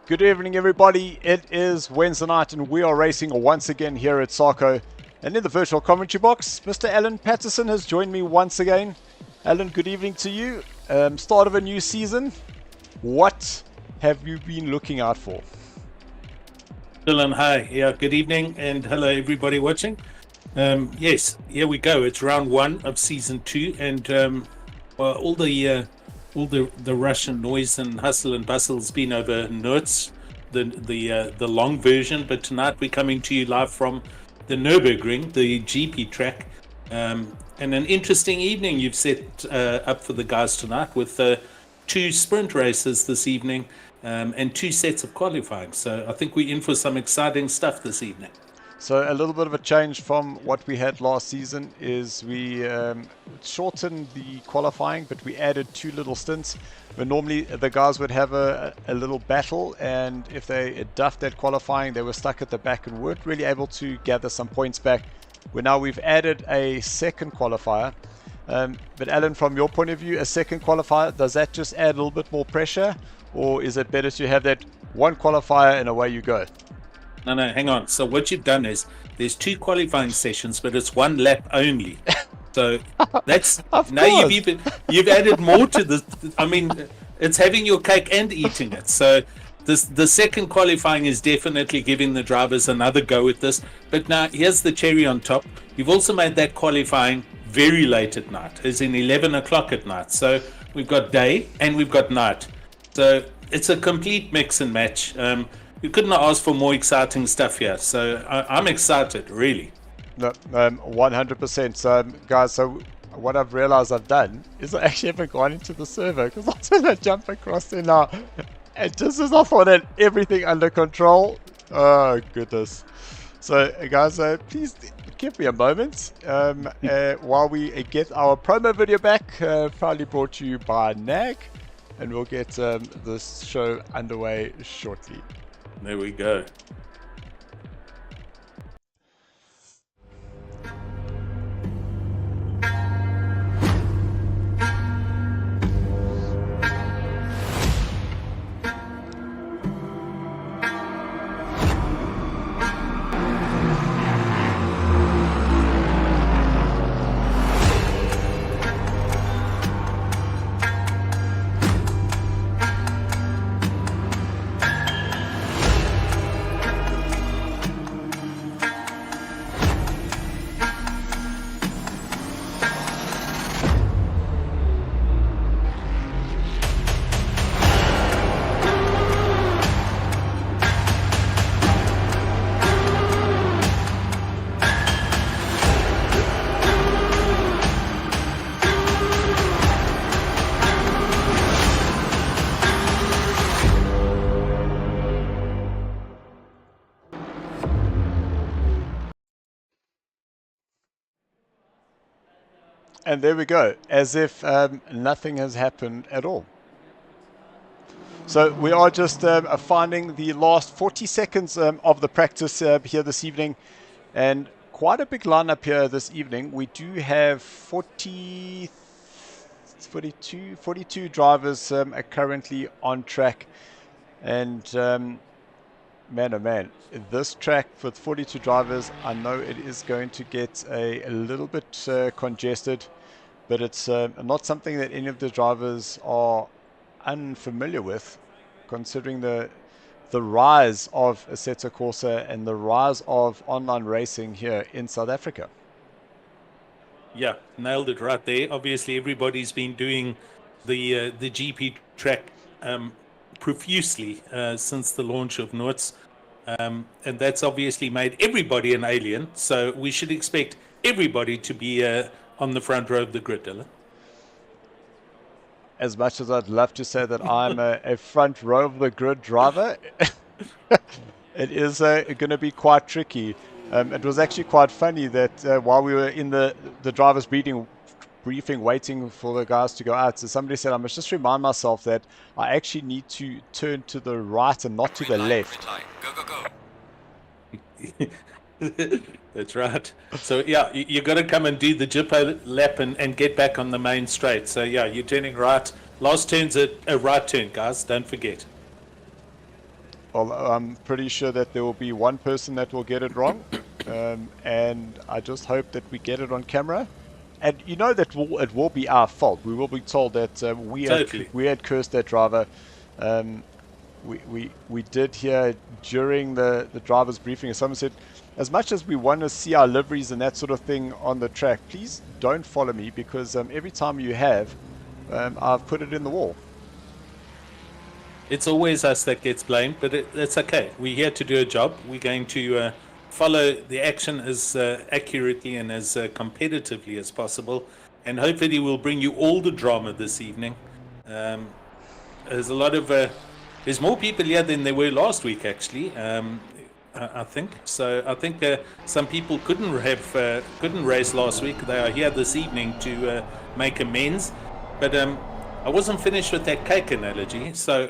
Good evening, everybody. It is Wednesday night, and we are racing once again here at SARCO. And in the virtual commentary box, Mr. Alan Patterson has joined me once again. Alan, good evening to you. Start of a new season. What have you been looking out for? Dylan, hi. Yeah, good evening, and hello everybody watching. Yes, here we go. It's round one of season 2, and all the rush and noise and hustle and bustle has been over Nurts, the long version. But tonight we're coming to you live from the Nurburgring, the GP track, and an interesting evening you've set up for the guys tonight with 2 sprint races this evening. And 2 sets of qualifying. So I think we're in for some exciting stuff this evening. So a little bit of a change from what we had last season is we shortened the qualifying, but we added 2 little stints where normally the guys would have a little battle, and if they duffed that qualifying, they were stuck at the back and weren't really able to gather some points back. Where now we've added a second qualifier. But Alan, from your point of view, a second qualifier, does that just add a little bit more pressure? Or is it better to have that one qualifier and away you go? No, hang on. So what you've done is there's 2 qualifying sessions, but it's 1 lap only. So that's now you've added more to this. I mean, it's having your cake and eating it. So the second qualifying is definitely giving the drivers another go with this. But now here's the cherry on top. You've also made that qualifying very late at night, as in 11 o'clock at night. So we've got day and we've got night. So it's a complete mix and match. You couldn't ask for more exciting stuff here. So I'm excited, really. No, 100%. So, guys, so what I've realized I've done is I actually haven't gone into the server because I'm going to jump across there now. And just as I thought I had everything under control. Oh, goodness. So, guys, please give me a moment while we get our promo video back. Proudly brought to you by NAG. And we'll get this show underway shortly. There we go. And there we go, as if nothing has happened at all. So we are just finding the last 40 seconds of the practice here this evening, and quite a big lineup here this evening. We do have 42 drivers are currently on track, and man oh man, this track with 42 drivers, I know it is going to get a little bit congested, but it's not something that any of the drivers are unfamiliar with, considering the rise of Assetto Corsa and the rise of online racing here in South Africa. Yeah, nailed it right there. Obviously, everybody's been doing the GP track profusely since the launch of Nurts, and that's obviously made everybody an alien. So we should expect everybody to be on the front row of the grid, Dylan. As much as I'd love to say that I'm a front row of the grid driver, it is going to be quite tricky. It was actually quite funny that while we were in the drivers' briefing waiting for the guys to go out, so somebody said, I must just remind myself that I actually need to turn to the right and not to the left. Go. That's right. So yeah, you got to come and do the Jippo lap and get back on the main straight. So yeah, you're turning right. Last turn's a right turn, guys. Don't forget. Well, I'm pretty sure that there will be one person that will get it wrong, and I just hope that we get it on camera. And you know that it will be our fault. We will be told that Totally. we had cursed that driver. We did hear during the driver's briefing, someone said, as much as we want to see our liveries and that sort of thing on the track, please don't follow me, because every time you have, I've put it in the wall. It's always us that gets blamed, but it's okay. We're here to do a job. We're going to follow the action as accurately and as competitively as possible, and hopefully we'll bring you all the drama this evening. There's a lot of there's more people here than there were last week, actually. I think so. I think some people couldn't race last week. They are here this evening to make amends, but I wasn't finished with that cake analogy. So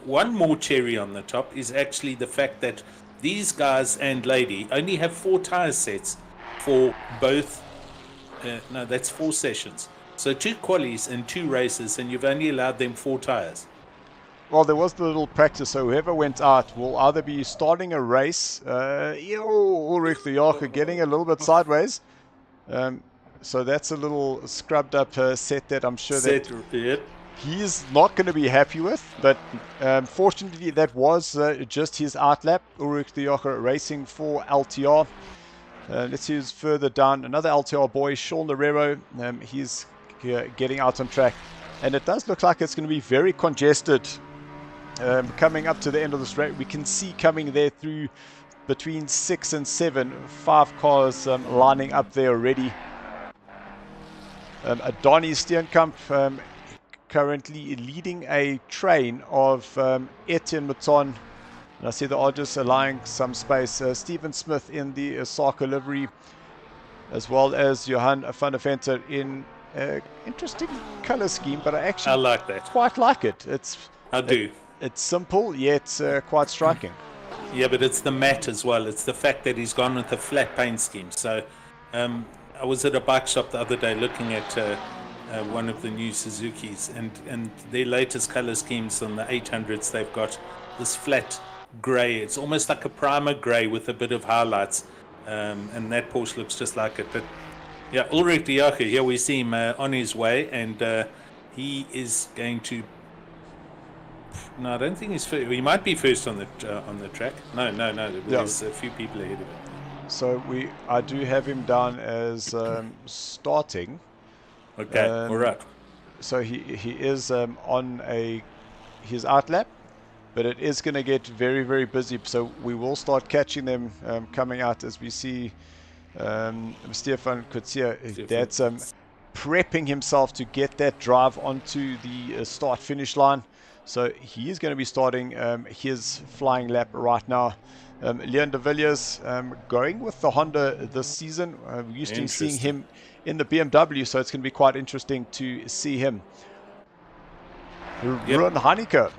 one more cherry on the top is actually the fact that these guys and lady only have 4 tire sets for both. No, that's 4 sessions. So 2 qualies and 2 races, and you've only allowed them 4 tires. Well, there was the little practice, so whoever went out will either be starting a race, Ulrich the Yorker getting a little bit sideways. So that's a little scrubbed up set that I'm sure that he's not going to be happy with. But fortunately, that was just his outlap. Ulrich the Yorker racing for LTR. Let's see who's further down. Another LTR boy, Sean Lerero. He's getting out on track. And it does look like it's going to be very congested. Coming up to the end of the straight, we can see coming there through between 6 and 7, 5 cars lining up there already. Donnie Steenkamp currently leading a train of Etienne Mouton. And I see the Argus allowing some space. Stephen Smith in the SARCO livery, as well as Johan van der Venter in interesting color scheme, but I actually like that. Quite like it. I do. It's simple yet quite striking. Yeah, but it's the matte as well. It's the fact that he's gone with a flat paint scheme. So I was at a bike shop the other day looking at one of the new Suzukis, and their latest color schemes on the 800s, they've got this flat grey. It's almost like a primer grey with a bit of highlights, and that Porsche looks just like it. But yeah, Ulrich de Jager, here we see him on his way, and he is going to. No, I don't think he's first. He might be first on the track. No. There's a few people ahead of him. So I do have him down as starting. Okay, all right. So he is on his outlap, but it is going to get very, very busy. So we will start catching them coming out as we see Stefan Kutsia. That's prepping himself to get that drive onto the start-finish line. So he is going to be starting his flying lap right now. Leon de Villiers going with the Honda this season. We're used to seeing him in the BMW, so it's going to be quite interesting to see him. Ruan Heineke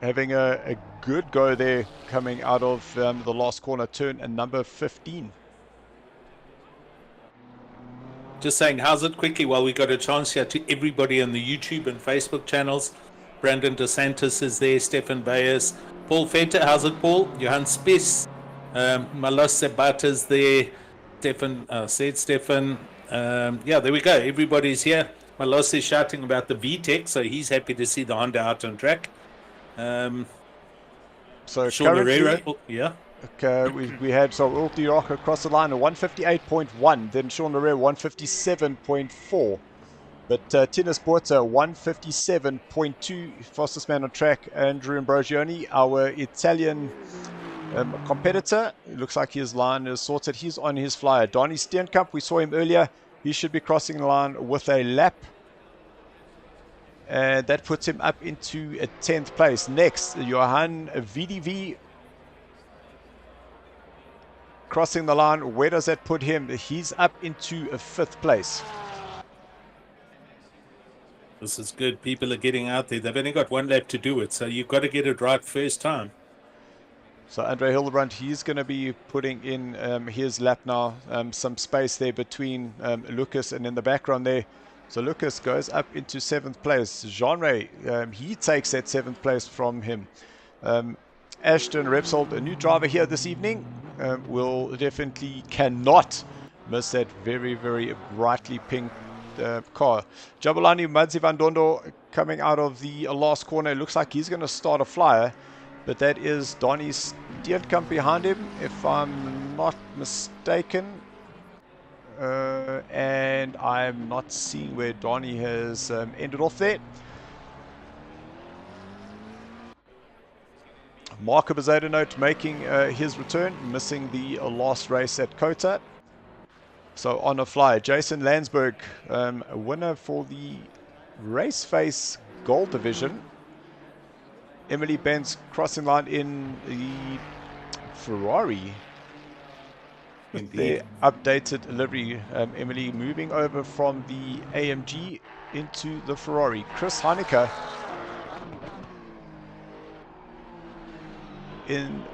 having a good go there, coming out of the last corner turn, and number 15. Just saying, how's it quickly while we got a chance here to everybody on the YouTube and Facebook channels. Brandon DeSantis is there, Stefan Bayes, Paul Vetter, how's it, Paul? Johan Spies, Malos Sabata's there, Stefan, yeah, there we go, everybody's here. Malos is shouting about the VTEC, so he's happy to see the Honda out on track. So Sean currently, Herrera, yeah. Okay, we had Ulrich de Jager across the line at 158.1, then Sean Herrera 157.4. But Tinus Porter 157.2, fastest man on track. Andrew Ambrosioni, our Italian competitor, it looks like his line is sorted. He's on his flyer. Donnie Steenkamp, we saw him earlier. He should be crossing the line with a lap. And that puts him up into a 10th place. Next, Johan VDV crossing the line. Where does that put him? He's up into a 5th place. This is good. People are getting out there. They've only got 1 lap to do it, so you've got to get it right first time. So Andre Hildebrand, he's going to be putting in his lap now. Some space there between Lucas and in the background there. So Lucas goes up into 7th place. Jean-Ray, he takes that 7th place from him. Ashton Repsold, a new driver here this evening, will definitely cannot miss that very, very brightly pink car. Jabulani Madzivandondo coming out of the last corner. It looks like he's going to start a flyer, but that is Donnie Stierkamp behind him, if I'm not mistaken. And I'm not seeing where Donnie has ended off there. Marco Bezuidenhout making his return, missing the last race at Kota. So on a fly, Jason Landsberg, a winner for the Race Face Gold Division. Emily Benz crossing line in the Ferrari. With their updated livery. Emily moving over from the AMG into the Ferrari. Chris Heineke in,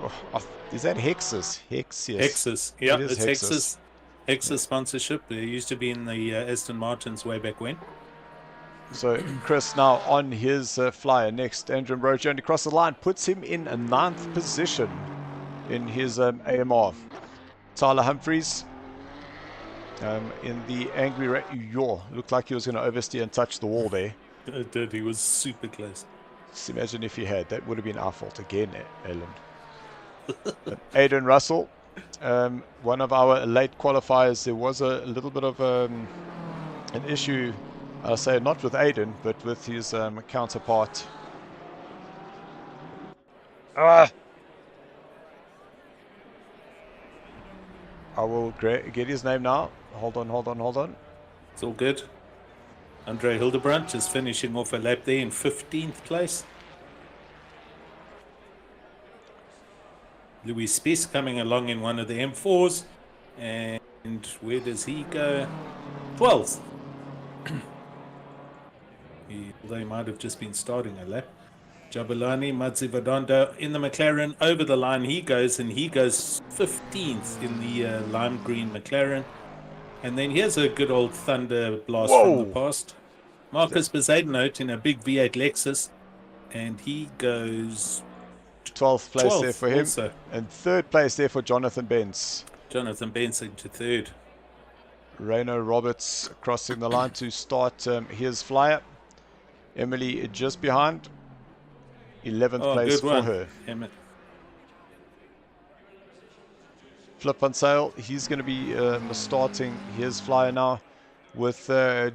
is that Hexus? Hexus, yeah, it's Hexus. Hexus sponsorship. They used to be in the Aston Martins way back when. So Chris now on his flyer next. Andrew Ambrosio only across the line puts him in a 9th position in his AMR. Tyler Humphreys in the angry looked like he was going to oversteer and touch the wall there. It did. He was super close. Just imagine if he had. That would have been our fault again, Ellen. Aidan Russell, one of our late qualifiers. There was a little bit of an issue, I'll say, not with Aidan, but with his counterpart. I will get his name now. Hold on. It's all good. Andre Hildebrandt just finishing off a lap there in 15th place. Louis Spies coming along in one of the M4s. And where does he go? 12th. They might have just been starting a lap. Jabulani Madzivadondo in the McLaren over the line. He goes 15th in the lime green McLaren. And then here's a good old thunder blast from the past. Marcus Bezuidenhout in a big V8 Lexus. And he goes 12th place there for him. Also. And 3rd place there for Jonathan Benz. Jonathan Benz into 3rd. Reno Roberts crossing the line to start his flyer. Emily just behind. 11th place for her. Flip on sale. He's going to be starting his flyer now with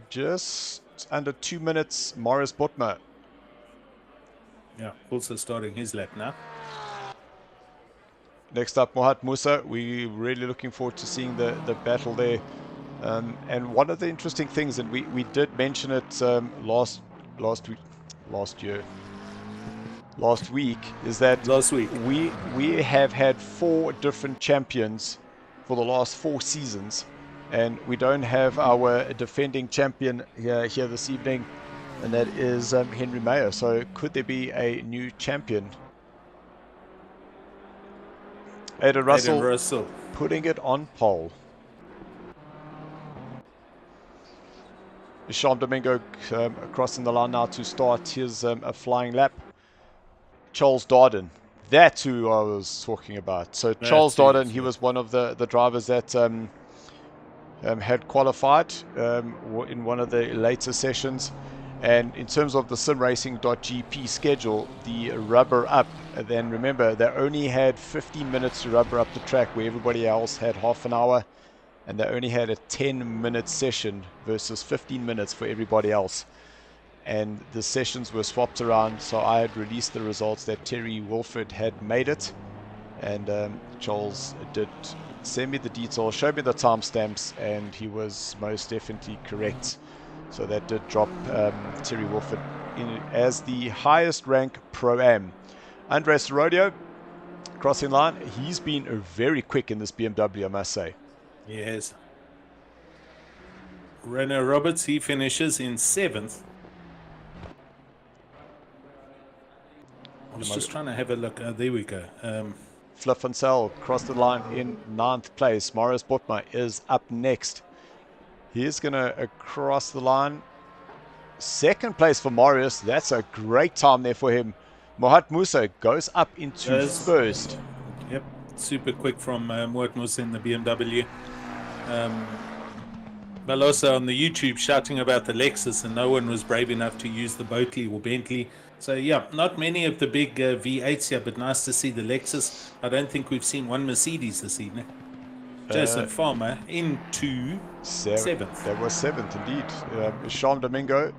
just under 2 minutes. Morris Botma. Yeah, also starting his lap now. Next up, Mohat Musa. We're really looking forward to seeing the battle there. And one of the interesting things, and we did mention it last week, is that we have had 4 different champions for the last 4 seasons, and we don't have our defending champion here this evening, and that is Henry Mayer. So could there be a new champion? Aidan Russell putting it on pole. Isham Domingo crossing the line now to start his a flying lap. Charles Darden, that's who I was talking about. So Charles Darden, he was one of the drivers that had qualified in one of the later sessions. And in terms of the simracing.gp schedule, the rubber up, then remember they only had 15 minutes to rubber up the track where everybody else had half an hour. And they only had a 10-minute session versus 15 minutes for everybody else. And the sessions were swapped around, so I had released the results that Terry Wilford had made it. And Charles did send me the details, showed me the timestamps, and he was most definitely correct. So that did drop Terry Wilford in as the highest rank Pro-Am. Andres Rodeo, crossing line. He's been very quick in this BMW, I must say. Yes. Reno Roberts, he finishes in 7th. I was just trying to have a look. There we go. Flip and Sell crossed the line in 9th place. Morris Botma is up next. He's going to cross the line. 2nd place for Marius. That's a great time there for him. Mohat Musa goes up into first. Yep, super quick from Mohat Musa in the BMW. Balosa on the YouTube shouting about the Lexus, and no one was brave enough to use the Boatley or Bentley. So yeah, not many of the big V8s here, but nice to see the Lexus. I don't think we've seen one Mercedes this evening. Jason Farmer into 7th. That was 7th indeed. Isham Domingo,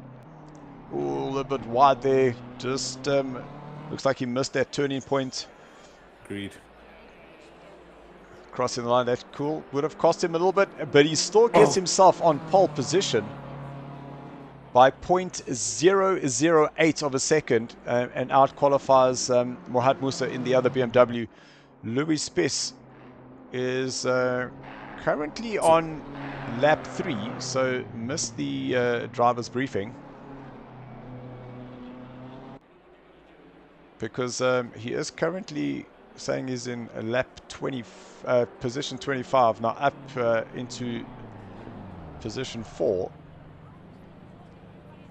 a little bit wide there. Just looks like he missed that turning point. Agreed. Crossing the line, that's cool. Would have cost him a little bit, but he still gets himself on pole position by 0.008 of a second and out qualifies Mohat Musa in the other BMW. Louis Spess is currently on lap 3, so missed the driver's briefing because he is currently saying he's in a lap 20, position 25, now up into position 4.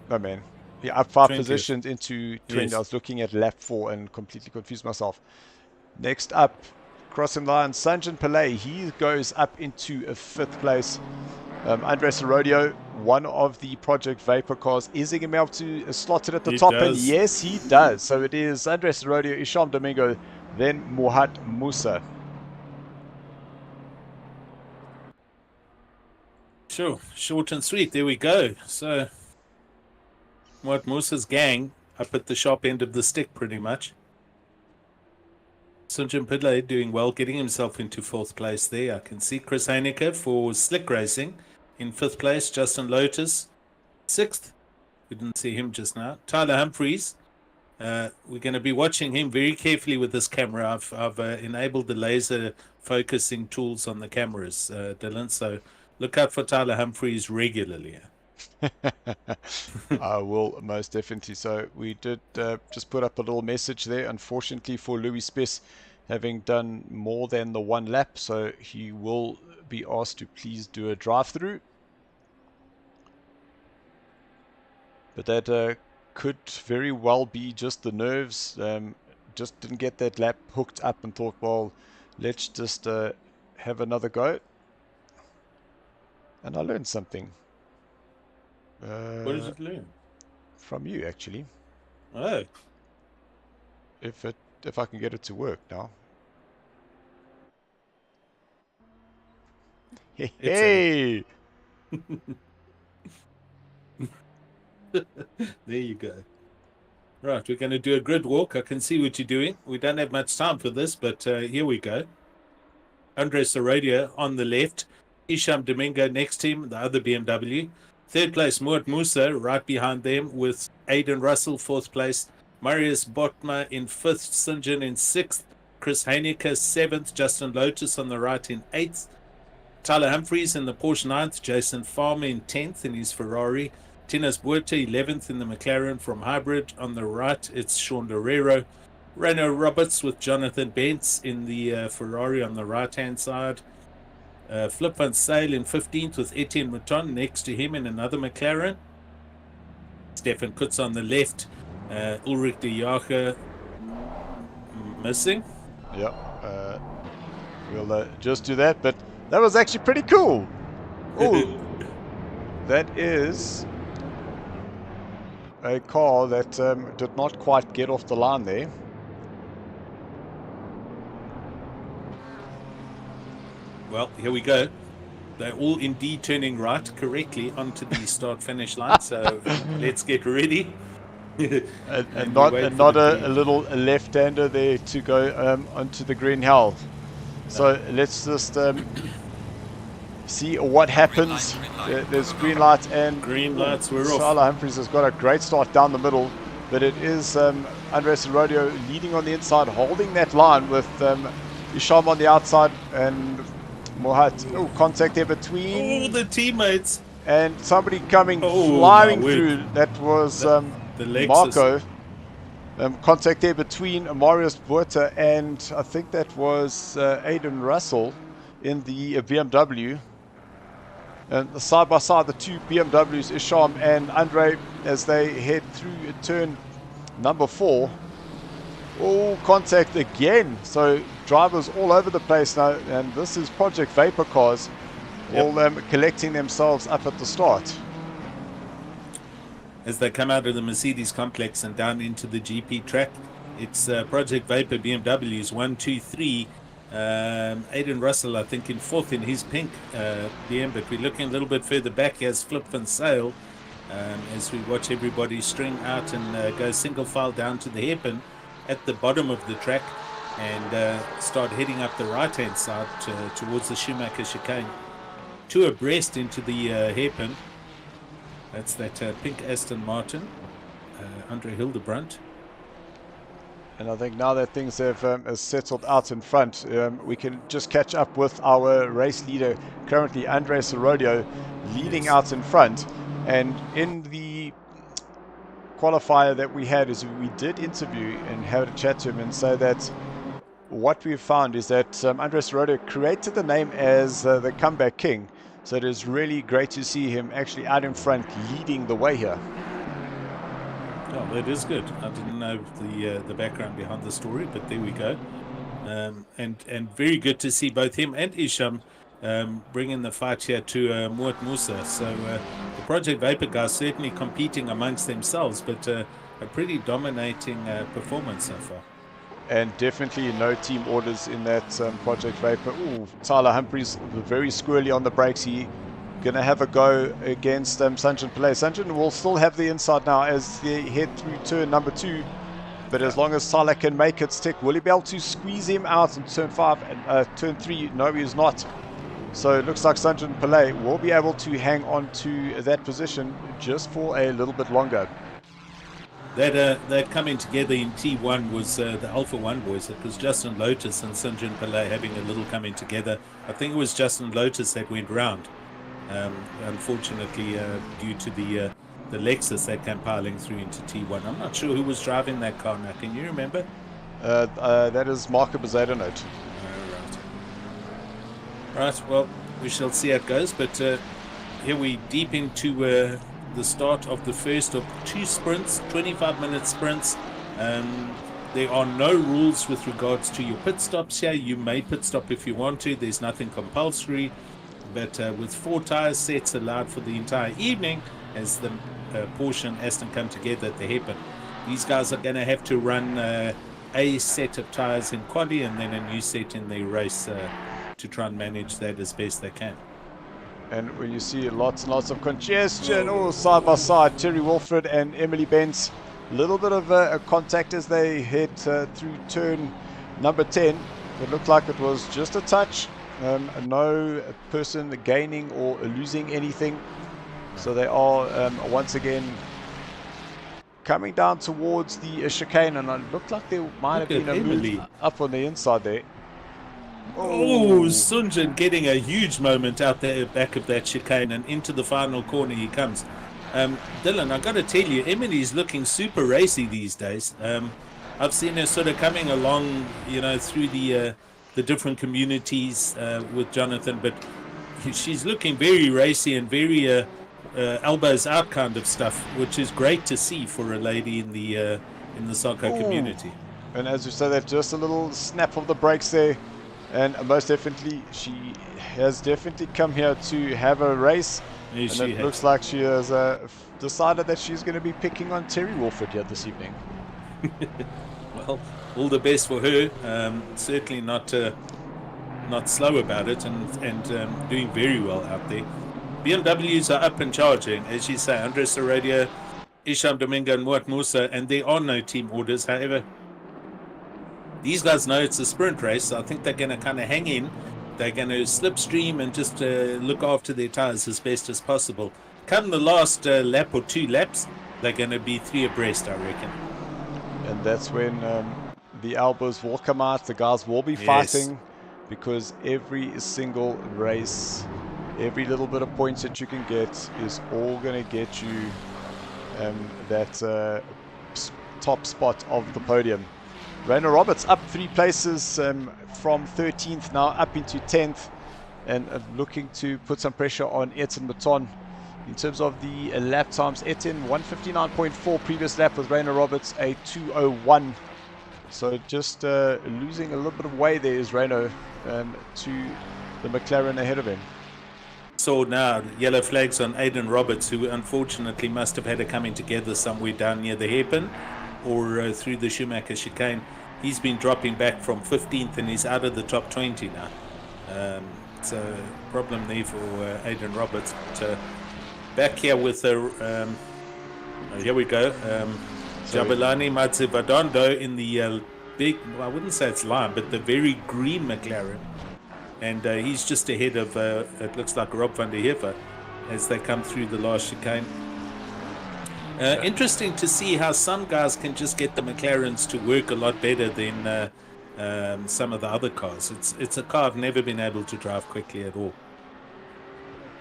No man, yeah, up 5 positions into 20. Yes. I was looking at lap 4 and completely confused myself. Next up, crossing the line, Sanjan Pillay, he goes up into a 5th place. Andres Rodio, one of the Project Vapor cars, is he going to be able to slot it at the top? And yes, he does. So it is Andres Rodio, Isham Domingo, then Mohat Musa. Sure, short and sweet. There we go. So Mohat Musa's gang up at the sharp end of the stick, pretty much. Sanjan Pillay doing well, getting himself into 4th place there. I can see Chris Heineke for Slick Racing in 5th place. Justin Lotus, 6th. We didn't see him just now. Tyler Humphreys. We're going to be watching him very carefully with this camera. I've enabled the laser focusing tools on the cameras, Dylan. So look out for Tyler Humphreys regularly. I will most definitely. So we did just put up a little message there. Unfortunately for Louis Spess, having done more than the 1 lap, so he will be asked to please do a drive-through. But that could very well be just the nerves. Just didn't get that lap hooked up and thought, well, let's just have another go. And I learned something. What did you learn? From you, actually. Oh. If I can get it to work now. Hey! There you go. Right, we're going to do a grid walk. I can see what you're doing. We don't have much time for this, but here we go. Andres Aradia on the left. Isham Domingo next to him, the other BMW. 3rd place, Mohat Musa, right behind them with Aidan Russell, 4th place. Marius Botma in 5th, Sanjan in 6th. Chris Heineke, 7th. Justin Lotus on the right in 8th. Tyler Humphreys in the Porsche 9th. Jason Farmer in 10th in his Ferrari. Tinas Buerta, 11th in the McLaren from Hybrid. On the right, it's Sean Loureiro. Renault Roberts with Jonathan Bentz in the Ferrari on the right-hand side. Flip van Zyl in 15th with Etienne Mouton next to him in another McLaren. Stefan Kutz on the left. Ulrich de Jager missing. Yep. We'll just do that, but that was actually pretty cool. Oh, that is a car that did not quite get off the line there. Well, here we go. They're all indeed turning right correctly onto the start-finish line, so let's get ready. and not a little left-hander there to go onto the green hell. So let's just see what happens. There's green lights and green lights. We're off. Tyler Humphreys has got a great start down the middle, but it is Andres Rodio leading on the inside, holding that line with Isham on the outside and Mohat. Oh, contact there between all the teammates and somebody coming flying through. That was Marco. Contact there between Marius Buerta and I think that was Aidan Russell in the BMW. And side by side, the two BMWs, Isham and Andre, as they head through turn number 4. Oh, contact again. So drivers all over the place now, and this is Project Vapor cars, all collecting themselves up at the start. As they come out of the Mercedes complex and down into the GP track, it's Project Vapor BMWs 1, 2, 3. Aiden Russell, I think, in fourth in his pink BM, but we're looking a little bit further back. Here's Flip and Sail as we watch everybody string out and go single file down to the hairpin at the bottom of the track and start heading up the right-hand side towards the Schumacher chicane. Two abreast into the hairpin. That's that pink Aston Martin, Andre Hildebrandt. And I think now that things have settled out in front, we can just catch up with our race leader, currently Andres Rodio, leading out in front. And in the qualifier that we had, is we did interview and have a chat to him and say that what we've found is that Andres Rodio created the name as the comeback king. So it is really great to see him actually out in front leading the way here. Oh, that is good. I didn't know the background behind the story, but there we go. And very good to see both him and Isham bringing the fight here to Muat Musa. So the Project Vapor guys certainly competing amongst themselves, but a pretty dominating performance so far. And definitely no team orders in that Project Vapor. Ooh, Tyler Humphreys very squirrely on the brakes. He gonna have a go against Sanjan Pillay. Sanjan will still have the inside now as they head through turn number 2. But as long as Tyler can make it stick, will he be able to squeeze him out in turn 5 and turn 3? No, he is not. So it looks like Sanjan Pillay will be able to hang on to that position just for a little bit longer. That coming together in T1 was the Alpha 1 boys. It was Justin Lotus and Sanjan Pillay having a little coming together. I think it was Justin Lotus that went round. Unfortunately, due to the Lexus that came piling through into T1. I'm not sure who was driving that car now. Can you remember? That is Marco Bezuidenhout. Right, well, we shall see how it goes. But here we deep into the start of the first of 2 sprints, 25-minute sprints. There are no rules with regards to your pit stops here. You may pit stop if you want to. There's nothing compulsory. But with 4 tyre sets allowed for the entire evening as the Porsche and Aston come together at the hairpin. These guys are going to have to run a set of tyres in quali and then a new set in the race to try and manage that as best they can. And when you see lots and lots of congestion, side by side, Terry Wilfred and Emily Bentz, a little bit of a contact as they head through turn number 10. It looked like it was just a touch, no person gaining or losing anything. So they are once again coming down towards the chicane, and it looked like there might have been a move up on the inside there. Oh, Sunjan getting a huge moment out there back of that chicane and into the final corner he comes. Dylan, I got to tell you, Emily's looking super racy these days. I've seen her sort of coming along, you know, through the different communities with Jonathan, but she's looking very racy and very elbows out kind of stuff, which is great to see for a lady in the SARCO community. And as you say, that just a little snap of the brakes there. And most definitely, she has definitely come here to have a race. Yes, and it looks like she has decided that she's going to be picking on Terry Wolford here this evening. Well, all the best for her. Certainly not slow about it and doing very well out there. BMWs are up and charging, as you say. Andres Aradia, Isham Domingo and Muat Musa, and there are no team orders. However, these guys know it's a sprint race, so I think they're going to kind of hang in. They're going to slipstream and just look after their tires as best as possible. Come the last lap or 2 laps, they're going to be 3 abreast, I reckon. And that's when the elbows will come out. The guys will be fighting, because every single race, every little bit of points that you can get is all going to get you that top spot of the podium. Rainer Roberts up 3 places from 13th now up into 10th, and looking to put some pressure on Etienne Baton. In terms of the lap times, Etienne 159.4 previous lap with Rainer Roberts a 2:01. So just losing a little bit of way there is Renault to the McLaren ahead of him. So now yellow flags on Aidan Roberts, who unfortunately must have had a coming together somewhere down near the hairpin or through the Schumacher chicane. He's been dropping back from 15th and he's out of the top 20 now. So problem there for Aidan Roberts. But, back here with the here we go. Jabulani Matsivadondo in the big, well, I wouldn't say it's lime, but the very green McLaren. And he's just ahead of, it looks like Rob van der Heever as they come through the last chicane. Interesting to see how some guys can just get the McLarens to work a lot better than some of the other cars. It's a car I've never been able to drive quickly at all.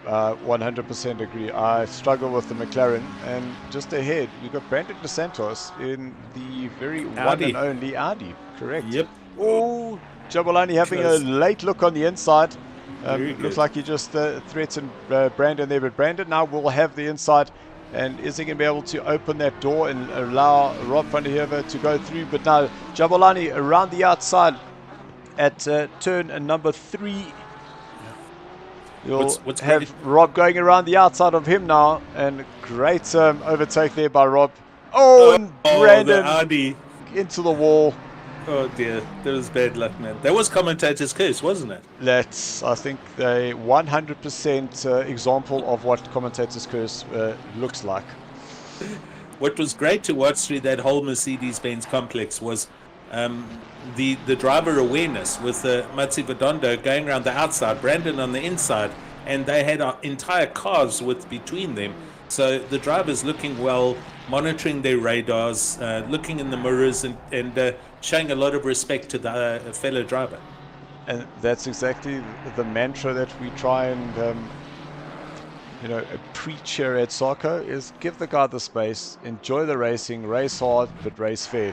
100% agree. I struggle with the McLaren, and just ahead we've got Brandon De Santos in the very one and only Audi. Correct. Yep. Oh, Jabulani having a late look on the inside. Looks like he just threatened Brandon there, but Brandon now will have the inside. And is he going to be able to open that door and allow Rob van der Heever to go through? But now Jabulani around the outside at turn number 3. You'll have Rob going around the outside of him now, and great overtake there by Rob. And Brandon into the wall. Oh dear, that was bad luck, man. That was commentator's curse, wasn't it? That's, I think, a 100% example of what commentator's curse looks like. What was great to watch through that whole Mercedes-Benz complex was the driver awareness with Matsivadondo going around the outside, Brandon on the inside, and they had entire cars between them. So the drivers looking well, monitoring their radars, looking in the mirrors, and showing a lot of respect to the fellow driver. And that's exactly the mantra that we try and preach here at SARCO, is give the guy the space, enjoy the racing, race hard, but race fair.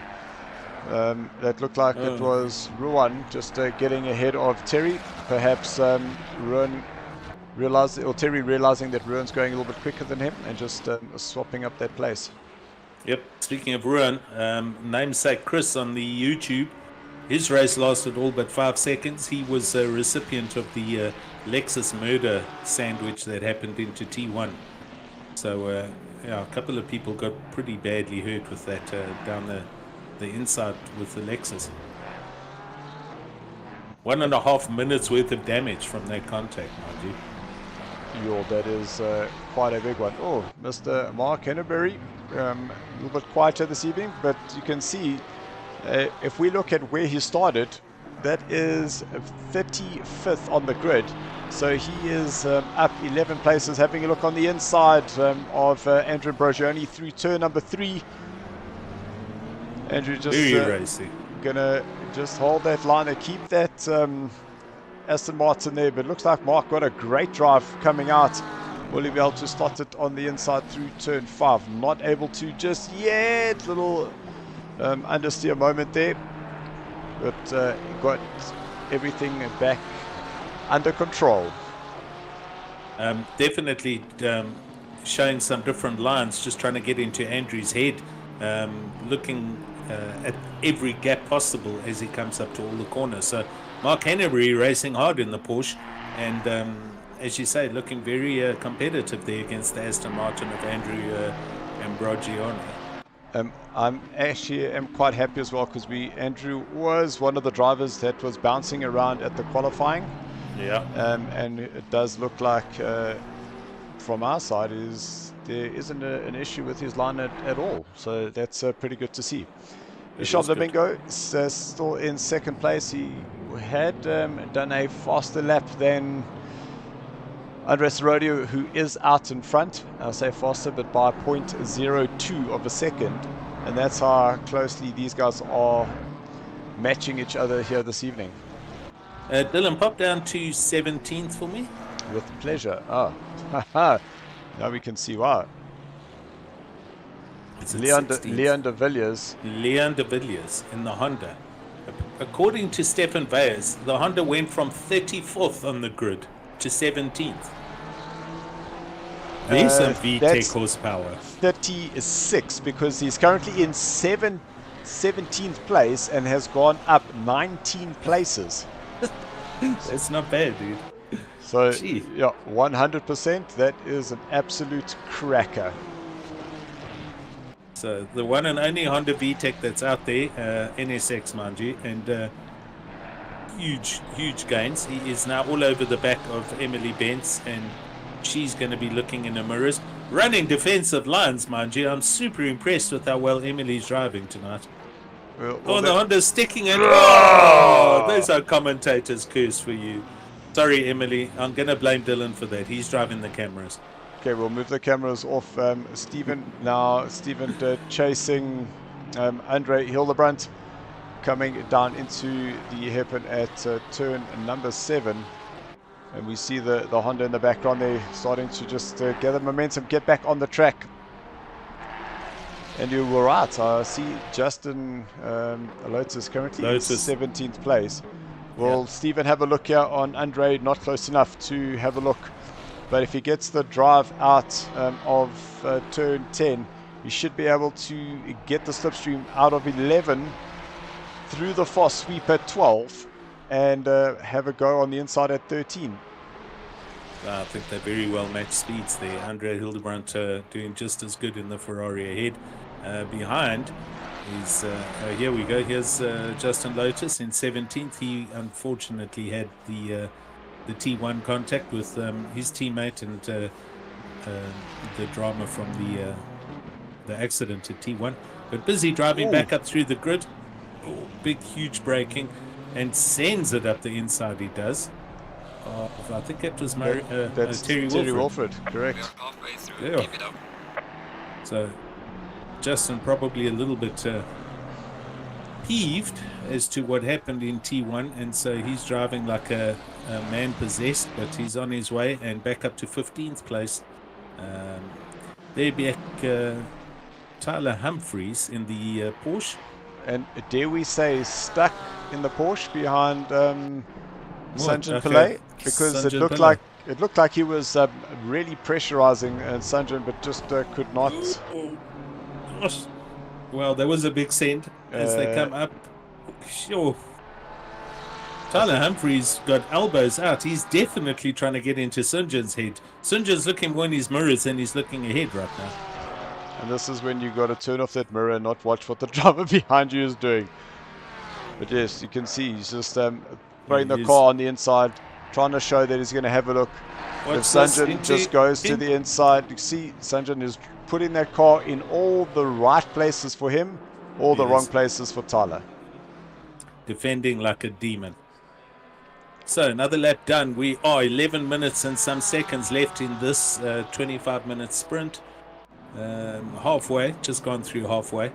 That looked like it was Ruan just getting ahead of Terry. Perhaps Terry realizing that Ruan's going a little bit quicker than him and just swapping up that place. Yep. Speaking of Ruan, namesake Chris on the YouTube, his race lasted all but 5 seconds. He was a recipient of the Lexus murder sandwich that happened into T1. So a couple of people got pretty badly hurt with that down the inside with the Lexus. 1.5 minutes worth of damage from that contact, mind you. That is quite a big one. Oh, Mr. Mark Henneberry, a little bit quieter this evening, but you can see if we look at where he started, that is 35th on the grid. So he is up 11 places. Having a look on the inside of Andrew Brogioni through turn number 3. Andrew just gonna just hold that line and keep that Aston Martin there, but looks like Mark got a great drive coming out. Will he be able to slot it on the inside through turn 5? Not able to just yet. Little understeer moment there, but got everything back under control. Definitely showing some different lines, just trying to get into Andrew's head, looking at every gap possible as he comes up to all the corners. So Mark Henneberry racing hard in the Porsche, and as you say, looking very competitive there against the Aston Martin of Andrew Ambrogioni. I'm actually quite happy as well, because Andrew was one of the drivers that was bouncing around at the qualifying. Yeah. And it does look like from our side there isn't an issue with his line at all. So that's pretty good to see. Michel Domingo is still in second place. He had done a faster lap than Andres Rodio, who is out in front. I'll say faster, but by 0.02 of a second. And that's how closely these guys are matching each other here this evening. Dylan, pop down to 17th for me. With pleasure. Now we can see why. Leon de Villiers. Leon de Villiers in the Honda. According to Stefan Veyers, the Honda went from 34th on the grid to 17th. There's some VTEC horsepower. 36, because he's currently in 17th 17th place and has gone up 19 places. That's not bad, dude. So, Gee. yeah, 100%. That is an absolute cracker. So the one and only Honda VTEC that's out there, NSX, mind you, and huge gains. He is now all over the back of Emily Bentz, and she's going to be looking in the mirrors. Running defensive lines, mind you. I'm super impressed with how well Emily's driving tonight. Well, the Honda's sticking it. Oh, those are commentators' curse for you. Sorry, Emily. I'm going to blame Dylan for that. He's driving the cameras. Okay, we'll move the cameras off Stephen. Now, Stephen chasing Andre Hildebrandt, coming down into the hairpin at turn number 7. And we see the Honda in the background there starting to just gather momentum, get back on the track. And you were right. I see Justin Lotus currently in 17th place. Will Stephen have a look here on Andre? Not close enough to have a look. But if he gets the drive out of turn 10, he should be able to get the slipstream out of 11 through the Foss sweep at 12 and have a go on the inside at 13. I think they're very well matched speeds there. Andre Hildebrandt doing just as good in the Ferrari ahead. Behind is, here we go, here's Justin Lotus in 17th. He unfortunately had the T1 contact with his teammate and the drama from the accident at T1. But busy driving back up through the grid. Oh, big, huge braking, and sends it up the inside. He does. I think that was Terry Wilfred, correct. Yeah. So Justin probably a little bit peeved as to what happened in T1, and so he's driving like a man possessed, but he's on his way and back up to 15th place. There back Tyler Humphreys in the Porsche. And dare we say stuck in the Porsche behind Sanjan Pillay, because Sanjan it looked like he was really pressurizing Sanjan, but just could not. Gosh. Well, there was a big send as they come up. Sure. Tyler Humphreys got elbows out. He's definitely trying to get into Sanjan's head. Sanjan's looking more in his mirrors than he's looking ahead right now. And this is when you got to turn off that mirror and not watch what the driver behind you is doing. But yes, you can see he's just throwing the car on the inside, trying to show that he's going to have a look. If Sanjan just goes to the inside, you see Sanjan is putting that car in all the right places for him, all the wrong places for Tyler. Defending like a demon. So another lap done. We are 11 minutes and some seconds left in this 25-minute sprint. Halfway, just gone through halfway.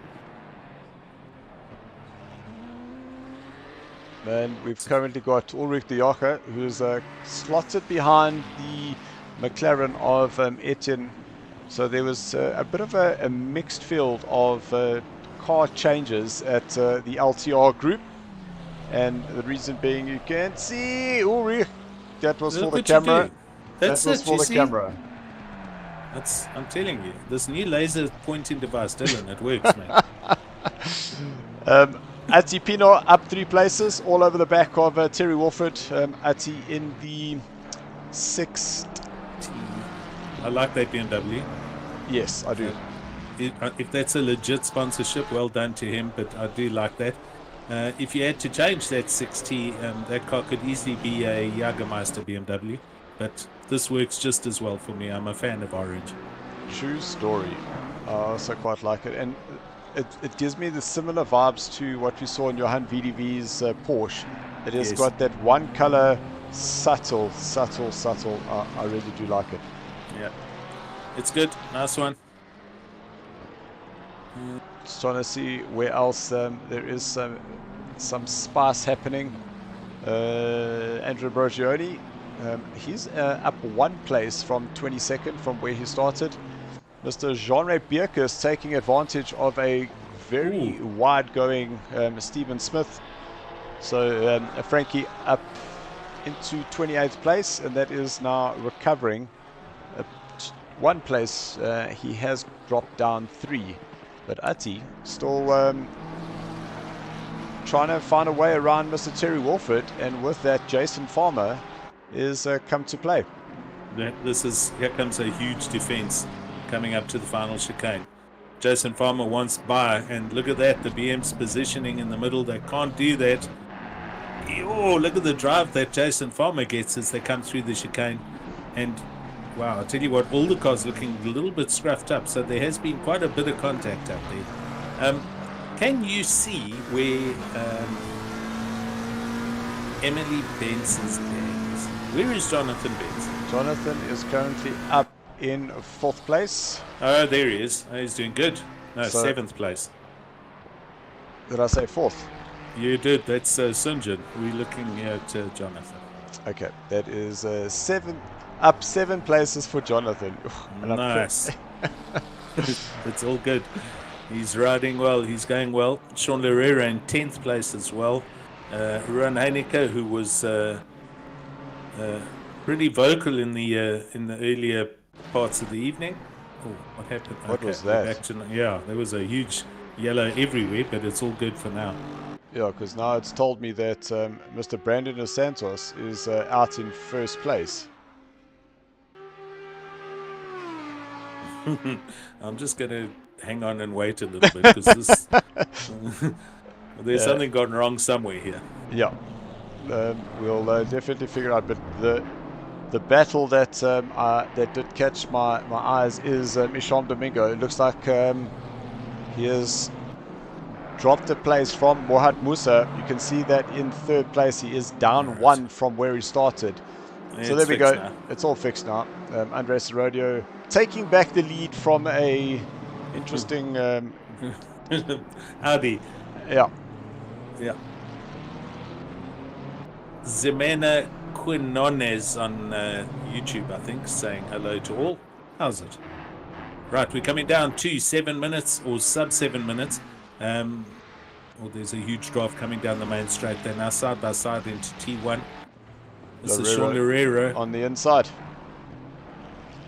And we've currently got Ulrich de Jager, who's slotted behind the McLaren of Etienne. So there was a bit of a mixed field of car changes at the LTR group. And the reason being, you can see Ulrich. That was for the camera. That was for the camera. I'm telling you, this new laser pointing device, Dylan, it works, man. Ati Pino up 3 places, all over the back of Terry Wilfred. Ati in the 6th. I like that BMW. Yes, I do. If that's a legit sponsorship, well done to him, but I do like that. If you had to change that 6T, that car could easily be a Jagermeister BMW, but this works just as well for me. I'm a fan of orange. True story. I also quite like it, and it gives me the similar vibes to what we saw in Johan VDV's Porsche. It has got that one color, subtle. I really do like it. Yeah, it's good. Nice one. Just trying to see where else there is some spice happening. Andrew Brogioni, he's up 1 place from 22nd from where he started. Mr. Jean-Ray Bierke is taking advantage of a very wide-going Stephen Smith. So Frankie up into 28th place, and that is now recovering 1 place. He has dropped down 3. But Ati still trying to find a way around Mr. Terry Wolford, and with that, Jason Farmer is come to play. Here comes a huge defense coming up to the final chicane. Jason Farmer wants by, and look at that, the BM's positioning in the middle. They can't do that. Oh, look at the drive that Jason Farmer gets as they come through the chicane. And wow, I tell you what, all the cars looking a little bit scruffed up, so there has been quite a bit of contact up there. Can you see where Emily Benson's bag is? Where is Jonathan Benson? Jonathan is currently up in 4th place. Oh, there he is. Oh, he's doing good. No, So- 7th place. Did I say 4th? You did. That's Sunjan. We're looking here at Jonathan. Okay, that is 7 places for Jonathan. And I'm Nice. It's all good. He's riding well. He's going well. Sean Lerera in 10th place as well. Ron Heineke, who was pretty vocal in the earlier parts of the evening. Oh, what happened? What was we're that? back to, yeah, there was a huge yellow everywhere, but it's all good for now. Yeah, because now it's told me that Mr. Brandon Dos Santos is out in 1st place. I'm just going to hang on and wait a little bit because there's something gone wrong somewhere here. Yeah, we'll definitely figure out. But the battle that that did catch my eyes is Isham Domingo. It looks like he has dropped a place from Mohat Musa. You can see that in 3rd place he is down 1 from where he started. So there we go. Now. It's all fixed now. Andres Rodeo taking back the lead from a interesting. Audi. Yeah. Yeah. Zemena Quinones on YouTube, I think, saying hello to all. How's it? Right, we're coming down to 7 minutes or sub 7 minutes. There's a huge drive coming down the main straight. They're now side by side into T1. This is Sean Lerera on the inside.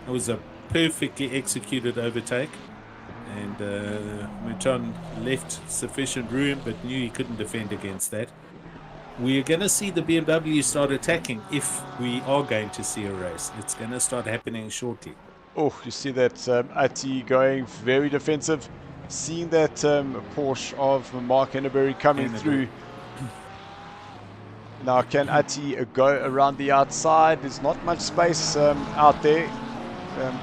It was a perfectly executed overtake, and Mouton left sufficient room but knew he couldn't defend against that. We're going to see the BMW start attacking if we are going to see a race. It's going to start happening shortly. Oh, you see that Ati going very defensive. Seeing that Porsche of Mark Henneberry coming through. Now, can Ati go around the outside? There's not much space out there.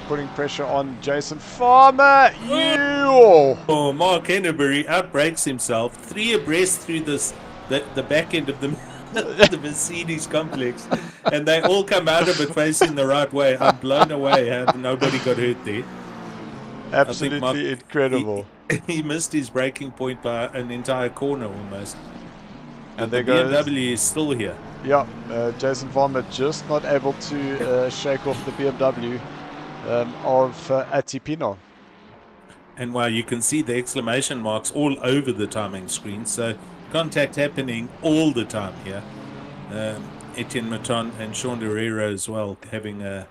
Putting pressure on Jason Farmer. Oh, Mark Henneberry outbreaks himself 3 abreast through the back end of the Mercedes complex, and they all come out of it facing the right way. I'm blown away how nobody got hurt there. Absolutely incredible. He missed his braking point by an entire corner almost. And the BMW is still here. Yeah, Jason Farmer just not able to shake off the BMW of Ati Pino. And while you can see the exclamation marks all over the timing screen, so contact happening all the time here. Etienne Mouton and Sean Herrera as well having a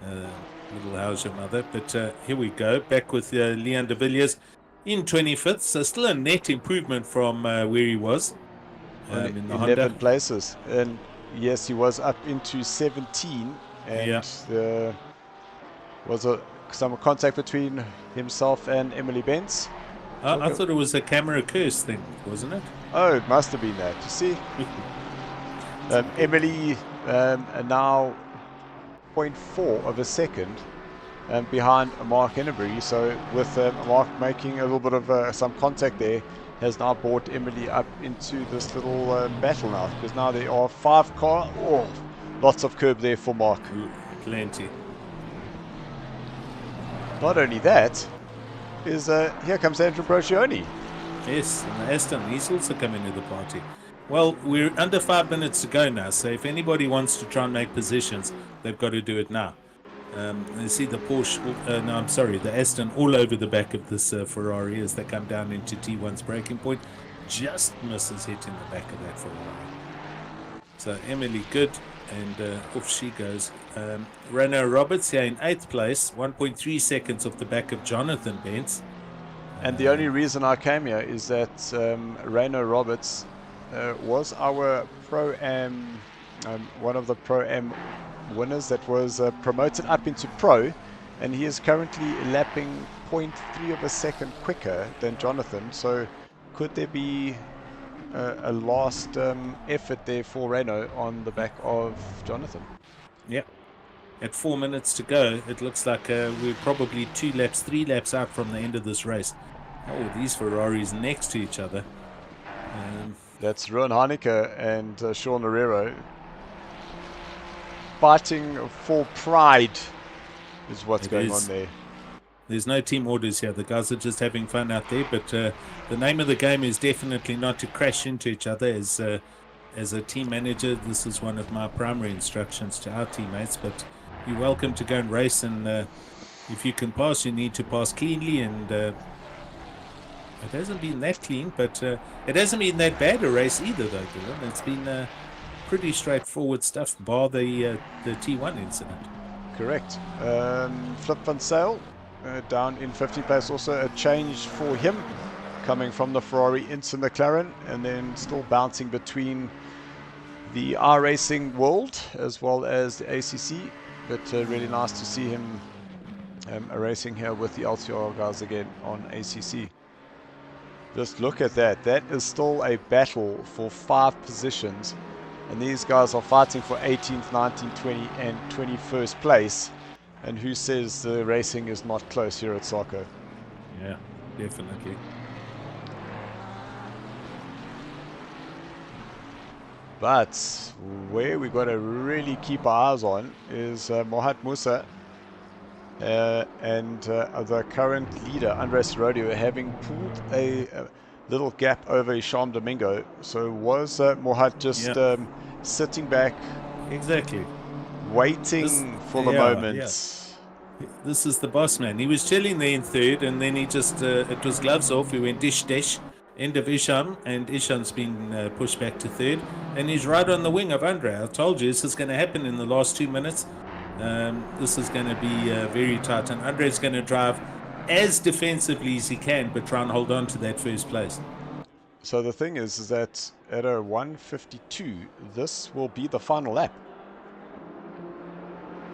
little how's your mother. But here we go, back with Leon de Villiers in 25th, so still a net improvement from where he was. In the 11 Honda. places, and yes, he was up into 17, and there was some contact between himself and Emily Benz. I thought it was a camera curse thing, wasn't it? Oh, it must have been that. You see, Emily now 0.4 of a second behind Mark Henneberry. So with Mark making a little bit of some contact there, has now brought Emily up into this little battle now, because now there are 5 cars. Oh, lots of curb there for Mark. Plenty. Not only that, is here comes Andrew Brocioni. Yes, and Aston, he's also coming to the party. Well, we're under 5 minutes to go now, so if anybody wants to try and make positions, they've got to do it now. You see the Porsche, the Aston all over the back of this Ferrari as they come down into T1's braking point. Just misses hitting the back of that Ferrari. So Emily good, and off she goes. Renault Roberts here in 8th place, 1.3 seconds off the back of Jonathan Bentz. And the only reason I came here is that Renault Roberts was our Pro-Am, one of the Pro-Am winners that was promoted up into Pro, and he is currently lapping 0.3 of a second quicker than Jonathan. So could there be a last effort there for Renault on the back of Jonathan? Yep. At 4 minutes to go, it looks like we're probably 3 laps out from the end of this race. Oh, these Ferraris next to each other. That's Ruan Heineke and Sean Herrero fighting for pride is what's going on there. There's no team orders here. The guys are just having fun out there, but the name of the game is definitely not to crash into each other. As a team manager, this is one of my primary instructions to our teammates, but you're welcome to go and race, and if you can pass, you need to pass cleanly, and it hasn't been that clean, but it hasn't been that bad a race either, though, Dylan. It's been pretty straightforward stuff, bar the T1 incident. Correct. Flip van Sale down in 15th place, also a change for him, coming from the Ferrari into McLaren, and then still bouncing between the R-Racing world as well as the ACC. But really nice to see him racing here with the LCR guys again on ACC. Just look at that. That is still a battle for 5 positions. And these guys are fighting for 18th, 19th, 20th and 21st place. And who says the racing is not close here at SARCO? Yeah, definitely. But where we've got to really keep our eyes on is Mohamed Musa and the current leader, Andres Rodeo, having pulled a little gap over Isham Domingo. So was Mohamed just sitting back, exactly, waiting for the moment? Yeah. This is the boss man. He was chilling there in third, and then he just, it was gloves off. He went dish, end of Isham, and Isham's been pushed back to third, and he's right on the wing of Andre. I told you this is going to happen in the last 2 minutes. This is going to be very tight, and Andre's going to drive as defensively as he can, but try and hold on to that first place. So the thing is that at a 1:52, this will be the final lap.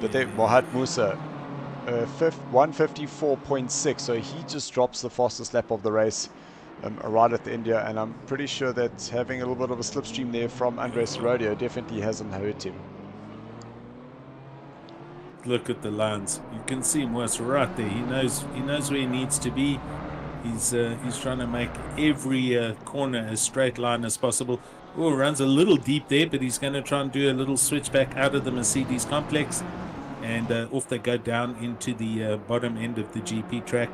But then Mohamed Musa, 1:54.6, so he just drops the fastest lap of the race right at the end here, and I'm pretty sure that having a little bit of a slipstream there from Andres Rodeo definitely hasn't hurt him. Look at the lines. You can see him right there. He knows where he needs to be. He's trying to make every corner as straight line as possible. Oh, runs a little deep there, but he's going to try and do a little switch back out of the Mercedes complex, and off they go down into the bottom end of the GP track.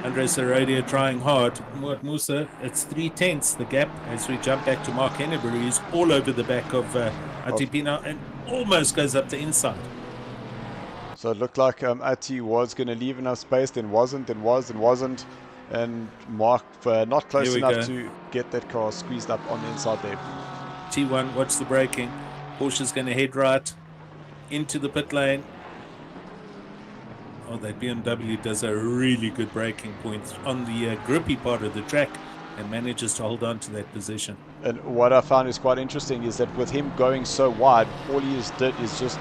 Andres Herrera trying hard. Musa, it's 3/10 the gap as we jump back to Mark Henneberry. He's all over the back of Atipina and almost goes up the inside. So it looked like Ati was going to leave enough space, then wasn't, then was, then wasn't. And Mark not close enough to get that car squeezed up on the inside there. T1, watch the braking. Porsche's going to head right into the pit lane. Oh, that BMW does a really good braking point on the grippy part of the track and manages to hold on to that position. And what I found is quite interesting is that with him going so wide, all he did is just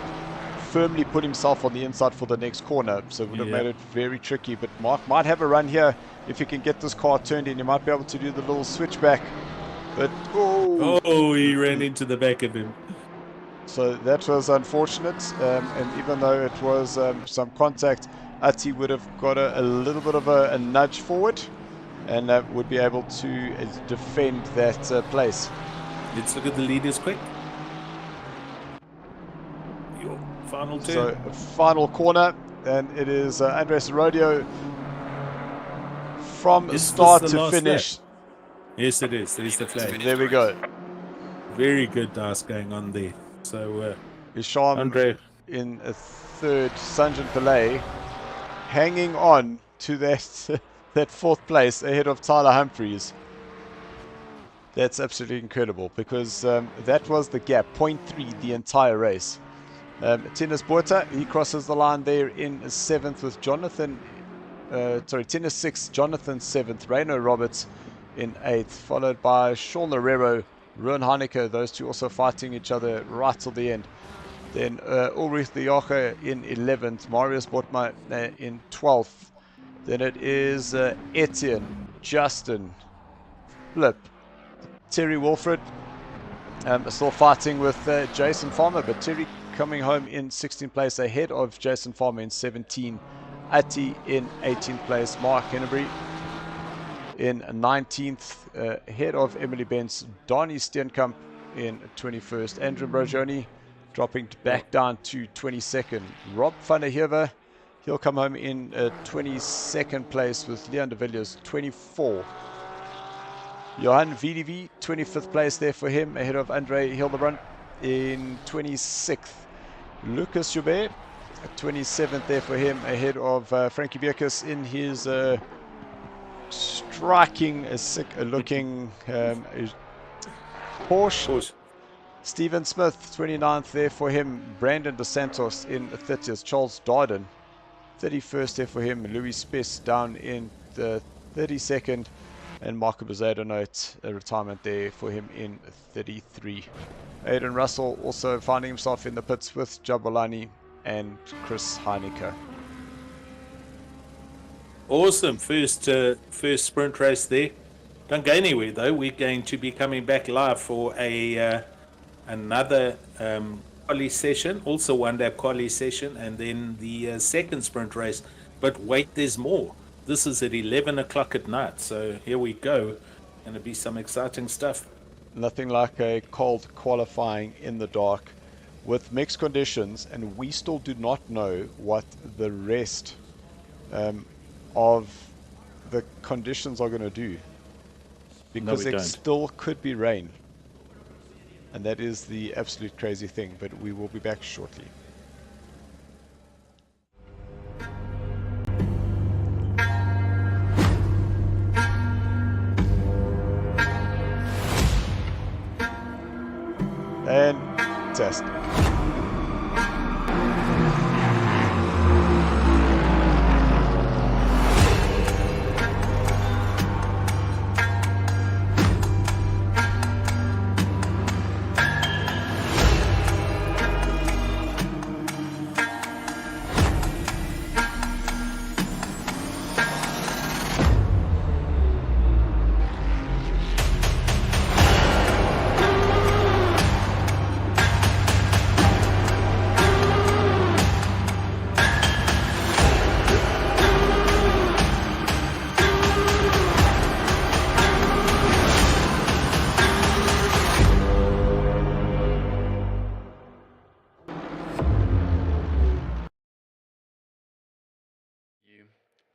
firmly put himself on the inside for the next corner, so it would have made it very tricky. But Mark might have a run here if he can get this car turned in. He might be able to do the little switchback, but he ran into the back of him. So that was unfortunate, and even though it was some contact, Ati would have got a little bit of a nudge forward, and would be able to defend that place. Let's look at the leaders quick. Final turn. So final corner, and it is Andres Rodeo from start to finish. Lap. Yes, it is. There's the flag. There we go. Very good dice going on there. So Isham Andre in a third, Sanjan Pillay hanging on to that that fourth place ahead of Tyler Humphreys. That's absolutely incredible, because that was the gap, 0.3 the entire race. Tennis Botha, he crosses the line there in 7th with Jonathan, Tennis 6th, Jonathan 7th, Renault Roberts in 8th, followed by Sean Herrero Ruan Heineke, those two also fighting each other right till the end. Then Ulrich the Joche in 11th, Marius Botma in 12th. Then it is Etienne, Justin, Flip, Terry Wilfred still fighting with Jason Farmer, but Terry coming home in 16th place ahead of Jason Farmer in 17th. Atti in 18th place, Mark Hennebury in 19th, ahead of Emily Benz, Donnie Steenkamp in 21st, Andrew Brajoni dropping back down to 22nd. Rob van der Heever, he'll come home in 22nd place with Leon de Villiers, 24. Johan VDV, 25th place there for him, ahead of Andre Hildebrand in 26th. Lucas Joubert, 27th there for him, ahead of Frankie Bierkus in his striking, sick-looking Porsche. Stephen Smith, 29th there for him. Brandon Dos Santos in 30th. Charles Darden, 31st there for him. Louis Spess down in the 32nd. And Marco Bezado note a retirement there for him in 33. Aidan Russell also finding himself in the pits with Jabulani and Chris Heineke. Awesome. First sprint race there. Don't go anywhere though. We're going to be coming back live for another quali session, also one day quali session, and then the second sprint race. But wait, there's more. This is at 11 o'clock at night, so here we go. Going to be some exciting stuff. Nothing like a cold qualifying in the dark with mixed conditions, and we still do not know what the rest of the conditions are going to do, because it still could be rain, and that is the absolute crazy thing. But we will be back shortly. And test.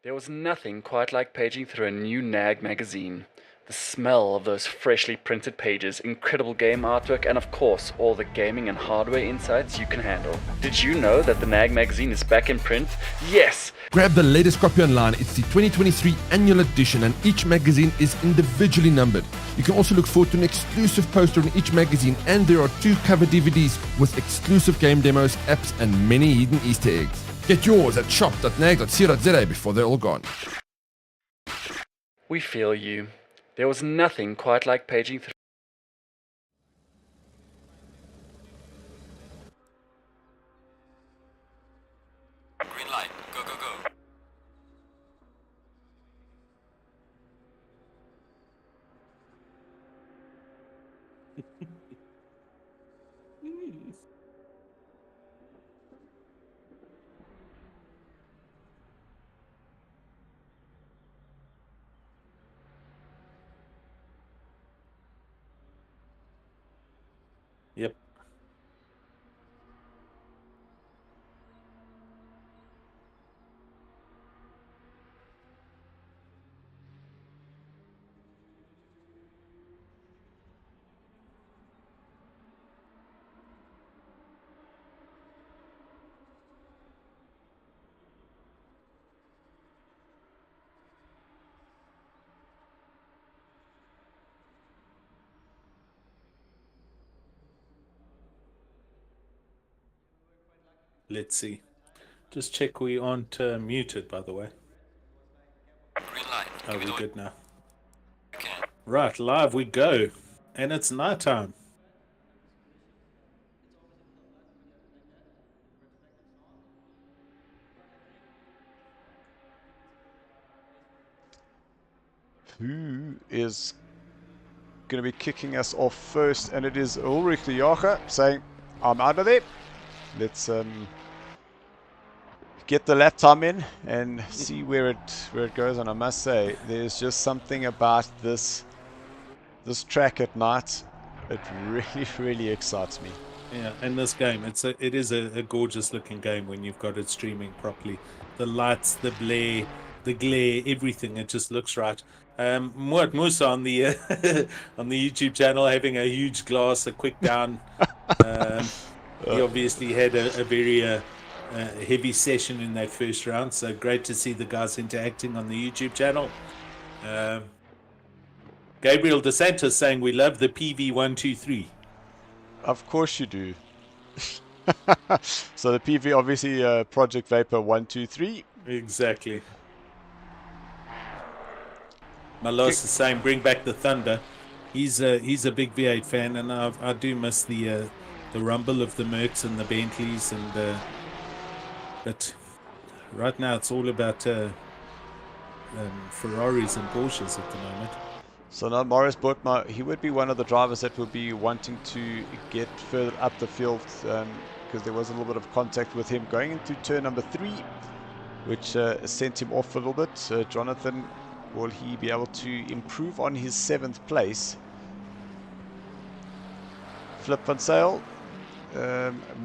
There was nothing quite like paging through a new NAG magazine. The smell of those freshly printed pages, incredible game artwork, and of course, all the gaming and hardware insights you can handle. Did you know that the NAG magazine is back in print? Yes! Grab the latest copy online. It's the 2023 annual edition, and each magazine is individually numbered. You can also look forward to an exclusive poster in each magazine, and there are 2 cover DVDs with exclusive game demos, apps, and many hidden Easter eggs. Get yours at shop.nag.co.za before they're all gone. We feel you. There was nothing quite like paging through. Green light. Go, go, go. Yep. Let's see. Just check we aren't muted, by the way. Green light. Oh, we're good now. Okay. Right, live we go. And it's night time. Who is going to be kicking us off first? And it is Ulrich de Jager saying, I'm out of there. Let's get the lap time in and see where it goes. And I must say, there's just something about this track at night. It really excites me. Yeah, and this game, it is a gorgeous looking game when you've got it streaming properly. The lights, the glare, everything, it just looks right. Muat Musa on the on the YouTube channel having a huge glass, a quick down. He obviously had a very heavy session in that first round, so great to see the guys interacting on the YouTube channel. Gabriel DeSantis saying we love the PV123. Of course you do. So the PV obviously Project Vapor 123. Exactly. Malos is saying bring back the Thunder. He's a big V8 fan, and I do miss the rumble of the Mercs and the Bentleys, and but right now it's all about Ferraris and Porsches at the moment. So now Morris Botma, he would be one of the drivers that would be wanting to get further up the field because there was a little bit of contact with him going into turn number 3, which sent him off a little bit. Jonathan, will he be able to improve on his 7th place? Flip van Sale,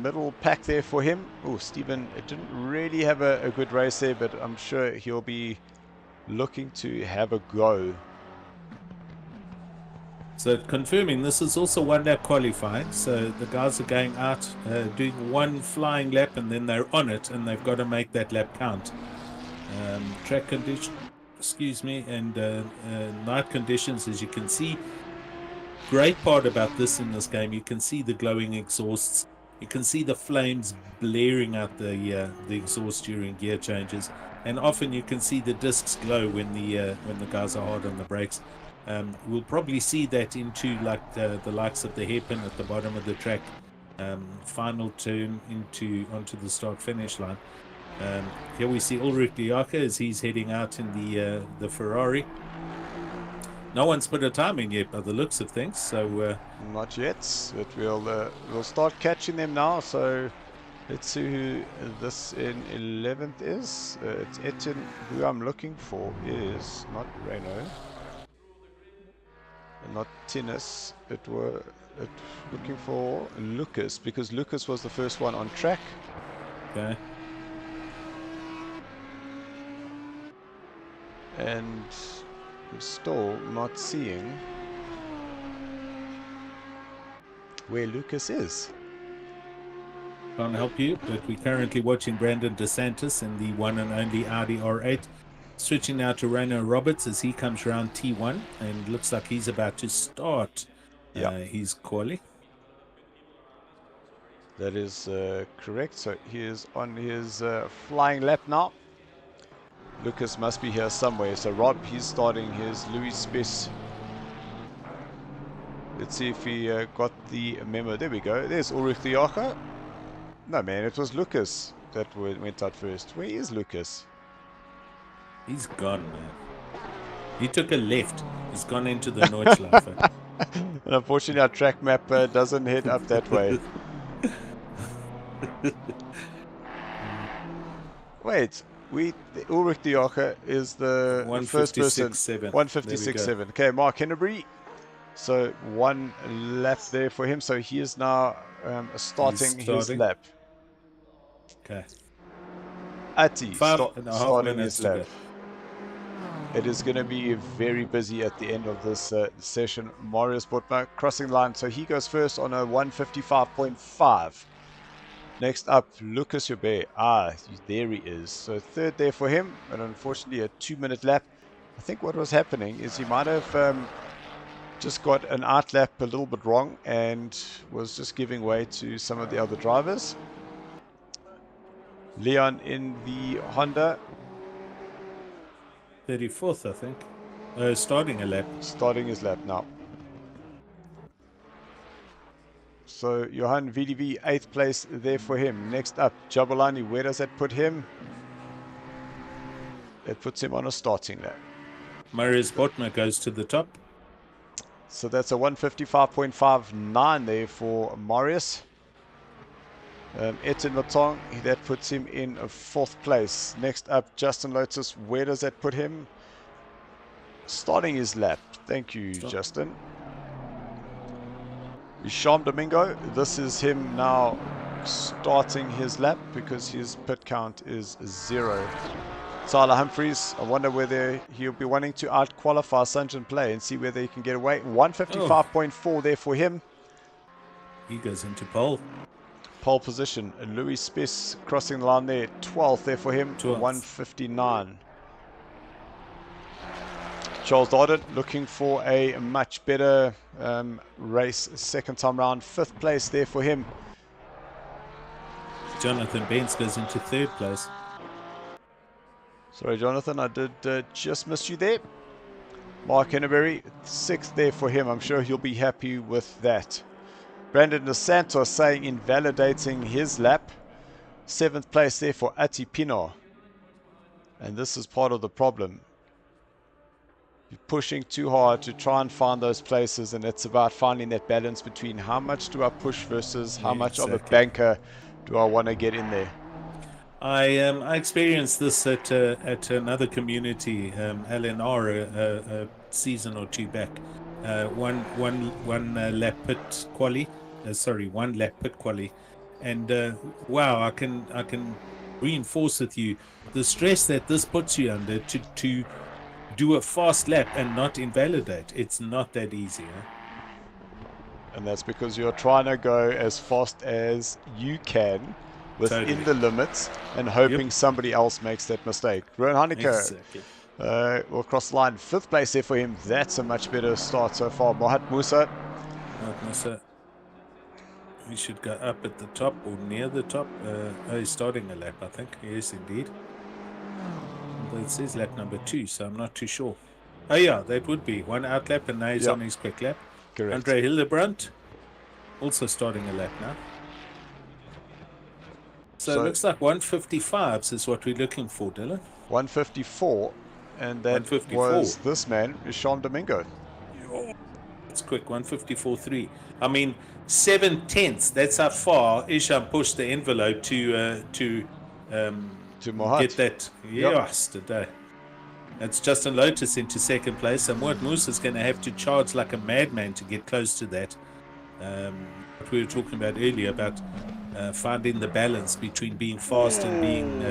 middle pack there for him. Oh, Stephen, it didn't really have a good race there, but I'm sure he'll be looking to have a go. So confirming this is also one lap qualifying, so the guys are going out doing one flying lap and then they're on it and they've got to make that lap count. Track condition, and night conditions, as you can see. Great part about this in this game, you can see the glowing exhausts, you can see the flames blaring out the exhaust during gear changes, and often you can see the discs glow when the guys are hard on the brakes. We'll probably see that into like the likes of the hairpin at the bottom of the track, final turn onto the start finish line. Here we see Ulrich de Jager as he's heading out in the Ferrari. No one's put a time in yet by the looks of things, so not yet, but we'll start catching them now. So let's see who this in 11th is. It's Etienne. Who I'm looking for is not Renault. Not tennis, looking for Lucas, because Lucas was the first one on track. Okay. And I'm still not seeing where Lucas is. Can't help you, but we're currently watching Brandon DeSantis in the one and only Audi R8. Switching now to Renault Roberts as he comes around T1 and looks like he's about to start his quali. That is correct. So he is on his flying lap now. Lucas must be here somewhere. So Rob, he's starting his Louis Spes. Let's see if he got the memo. There we go. There's Ulrich de Jager. No, man, it was Lucas that went out first. Where is Lucas? He's gone, man. He took a left. He's gone into the Nordschleife. And unfortunately, our track map doesn't head up that way. Wait, Ulrich de Jager is the first person. 156.7. Okay, Mark Hennebury. So one lap there for him. So he is now starting his lap. Okay. Ati starting his lap. It is going to be very busy at the end of this session. Marius Botma crossing the line. So he goes first on a 155.5. Next up, Lucas Joubert. There he is. So third there for him. And unfortunately, a 2-minute lap. I think what was happening is he might have just got an out lap a little bit wrong and was just giving way to some of the other drivers. Leon in the Honda. 34th, I think. Starting a lap. Starting his lap now. So Johan VDV, 8th place there for him. Next up, Jabulani, where does that put him? It puts him on a starting lap. Marius Botma goes to the top. So that's a 155.59 there for Marius. Etienne Matong, that puts him in 4th place. Next up, Justin Lotus, where does that put him? Starting his lap. Thank you, Justin. Isham Domingo, this is him now starting his lap because his pit count is 0. Tyler Humphreys, I wonder whether he'll be wanting to out-qualify Sunjan Play and see whether he can get away. 155.4 there for him. He goes into pole. Pole position. Louis Spiss crossing the line there. 12th there for him. 12th. 159. Charles Darden looking for a much better race second time round. 5th place there for him. Jonathan Benz goes into 3rd place. Sorry, Jonathan, I did just miss you there. Mark Henneberry, 6th there for him. I'm sure he'll be happy with that. Brandon DeSantos saying invalidating his lap. 7th place there for Ati Pino. And this is part of the problem. You're pushing too hard to try and find those places, and it's about finding that balance between how much do I push versus how much of a banker do I want to get in there. I experienced this at another community, LNR, a season or two back. One lap pit quali, one lap pit quali, and wow, I can reinforce with you the stress that this puts you under to do a fast lap and not invalidate. It's not that easy. And that's because you're trying to go as fast as you can within the limits and hoping somebody else makes that mistake. Rowan Heineke will cross the line. 5th place there for him. That's a much better start so far. Mohat Musa. He should go up at the top or near the top. He's starting a lap, I think. Yes, indeed. But it says lap number 2, so I'm not too sure. Oh yeah, that would be one out lap, and now he's on his quick lap. Correct. Andre Hildebrandt also starting a lap now. So it looks like 155s is what we're looking for, Dylan. 154, and that was this man, Isham Domingo. It's quick, 154.3. I mean, 7/10. That's how far Isham pushed the envelope to Mohat. get that. Yes, today. That's Justin Lotus into 2nd place, and Mohat Musa is going to have to charge like a madman to get close to that. What we were talking about earlier about finding the balance between being fast and being...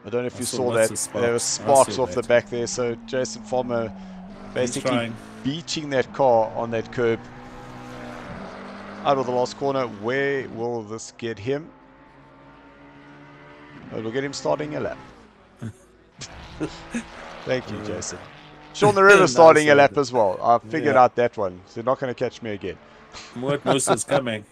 I don't know if you saw that. There were sparks off the back there. So Jason Farmer basically beaching that car on that curb out of the last corner. Where will this get him? It'll get him starting a lap. Thank you, Jason. Sean the River starting a lap as well. I figured out that one. So they're not going to catch me again. Mohat Musa's coming.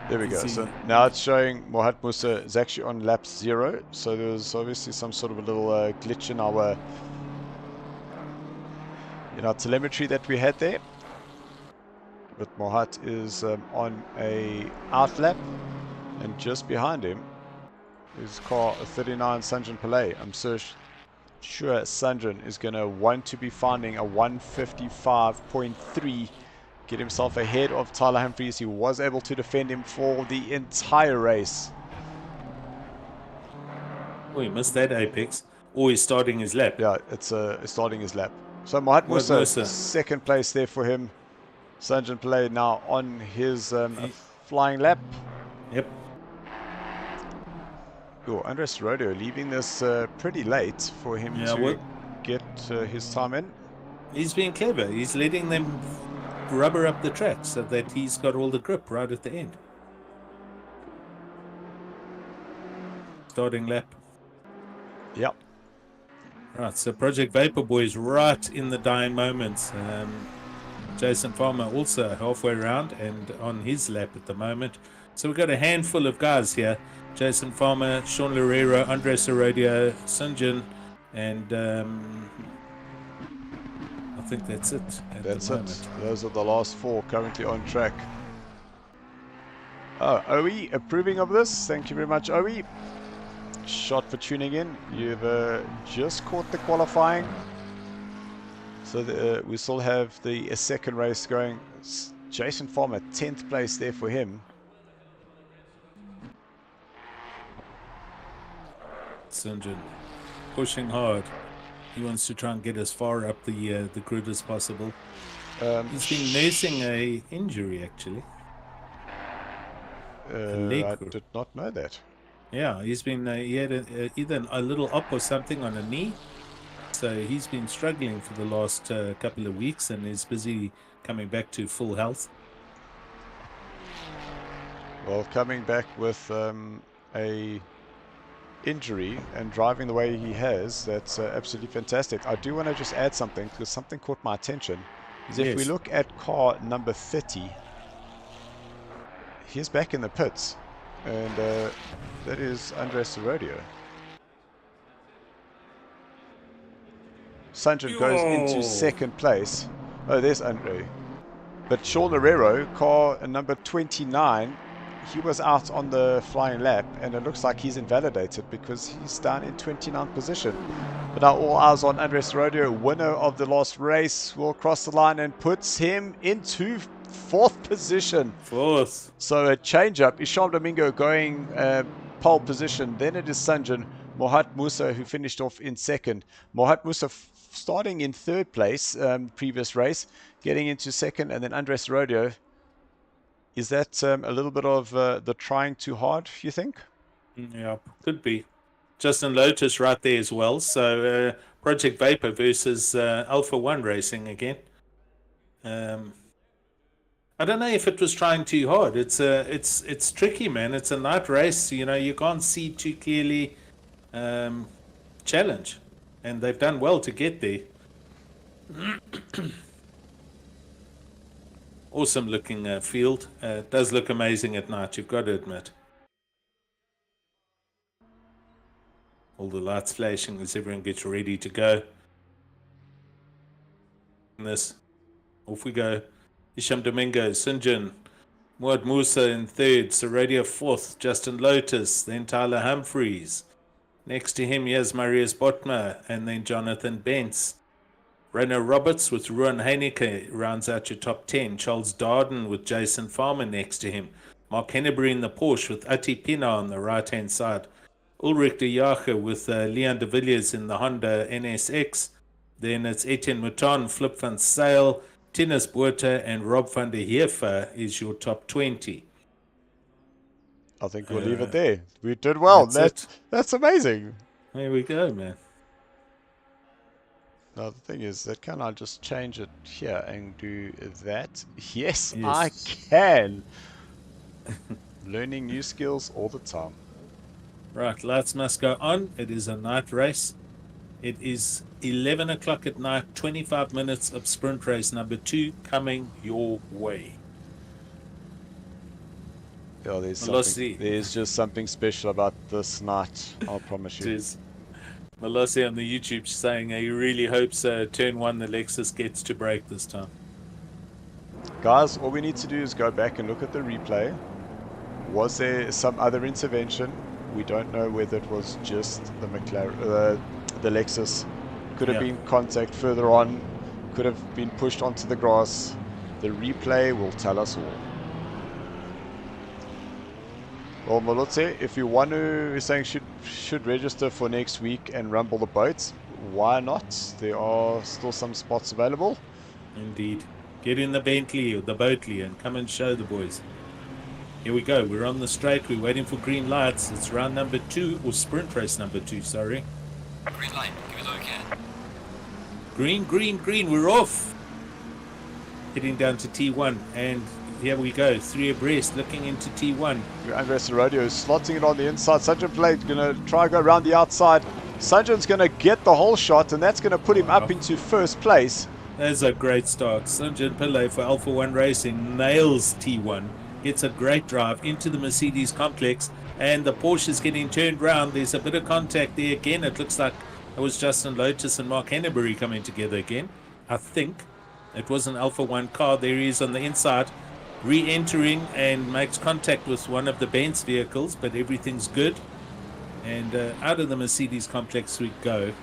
There we go. So now it's showing Mohat Musa is actually on lap 0. So there was obviously some sort of a little glitch in our telemetry that we had there. But Mohat is on a out lap, and just behind him is car 39 Sanjan Pillay. I'm so sure Sanjan is going to want to be finding a 155.3. Get himself ahead of Tyler Humphreys. He was able to defend him for the entire race. Oh, he missed that apex. Oh, he's starting his lap. Yeah, it's starting his lap. So Mohat Musa, 2nd place there for him. Sanjan Pillay now on his flying lap. Yep. Oh, Andres Rodeo leaving this pretty late for him to get his time in. He's being clever. He's letting them rubber up the track so that he's got all the grip right at the end. Starting lap. Yep. Right, so Project Vapor Boys right in the dying moments. Jason Farmer also halfway around and on his lap at the moment. So we've got a handful of guys here. Jason Farmer, Sean Loureiro, Andres Herodio, Sunjin, and I think that's it at That's the it. moment. Those are the last 4 currently on track. Oh, OE approving of this. Thank you very much, OE. Shot for tuning in. You've just caught the qualifying. So we still have the second race going. Jason Farmer, 10th place there for him. St. John pushing hard. He wants to try and get as far up the grid as possible. He's been nursing a injury actually. I did not know that. Yeah, he's been he had either a little up or something on a knee. So he's been struggling for the last couple of weeks and is busy coming back to full health. Well, coming back with a injury and driving the way he has, that's absolutely fantastic. I do want to just add something because something caught my attention. Is if we Yes. look at car number 30, he's back in the pits, and that is Andres Rodeo. Sanjin goes into Yo. second place. Oh, there's Andre. But Sean Herrero, car number 29, he was out on the flying lap, and it looks like he's invalidated because he's down in 29th position. But now all eyes on Andres Rodeo, winner of the last race, will cross the line and puts him into 4th position. Fourth. So a change up. Isham Domingo going pole position. Then it is Sanjan Mohat Musa who finished off in 2nd. Mohat Musa starting in 3rd place previous race, getting into 2nd, and then Andres Rodeo. Is that a little bit of the trying too hard, you think? Yeah, could be. Justin Lotus right there as well. So Project Vapor versus Alpha One Racing again. I don't know if it was trying too hard. It's tricky, man. It's a night race. You know, you can't see too clearly. Challenge, and they've done well to get there. Awesome looking field. Does look amazing at night, you've got to admit. All the lights flashing as everyone gets ready to go. Off we go. Isham Domingo, Sinjin, Muad Musa in 3rd, Saradia 4th, Justin Lotus, then Tyler Humphreys. Next to him, here's Marius Botma, and then Jonathan Bentz. Reno Roberts with Ruan Heineke rounds out your top 10. Charles Darden with Jason Farmer next to him. Mark Hennebury in the Porsche with Ati Pina on the right-hand side. Ulrich de Jager with Leon de Villiers in the Honda NSX. Then it's Etienne Mouton, Flip van Sail, Tinus Buerta, and Rob van der Heefer is your top 20. I think we'll leave it there. We did well. That's amazing. There we go, man. Now the thing is that can I just change it here and do that? Yes. I can. Learning new skills all the time. Right, lights must go on. It is a night race. It is 11 o'clock at night, 25 minutes of sprint race number 2 coming your way. Yeah, there's just something special about this night, I'll promise you. It is. Melossi on the YouTube saying he really hopes turn 1 the Lexus gets to break this time. Guys, all we need to do is go back and look at the replay. Was there some other intervention? We don't know whether it was just the the Lexus. Could have been contact further on. Could have been pushed onto the grass. The replay will tell us all. Well, Malotse, if you want to, you're saying should register for next week and rumble the boats, why not? There are still some spots available. Indeed. Get in the Bentley or the Boatley and come and show the boys. Here we go. We're on the straight. We're waiting for green lights. It's round number 2, or sprint race number 2, sorry. Green light, give it all you can. Green, green, green. We're off. Heading down to T1. And here we go. 3 abreast looking into T1. Andres Rodeo slotting it on the inside. Sanjan Blade going to try and go around the outside. Sanjan's going to get the whole shot, and that's going to put him up into first place. That's a great start. Sanjan Pillay for Alpha One Racing nails T1. Gets a great drive into the Mercedes complex, and the Porsche is getting turned round. There's a bit of contact there again. It looks like it was Justin Lotus and Mark Hennebury coming together again. I think. It was an Alpha 1 car. There he is on the inside, re-entering and makes contact with one of the Benz vehicles, but everything's good. And out of the Mercedes complex we go.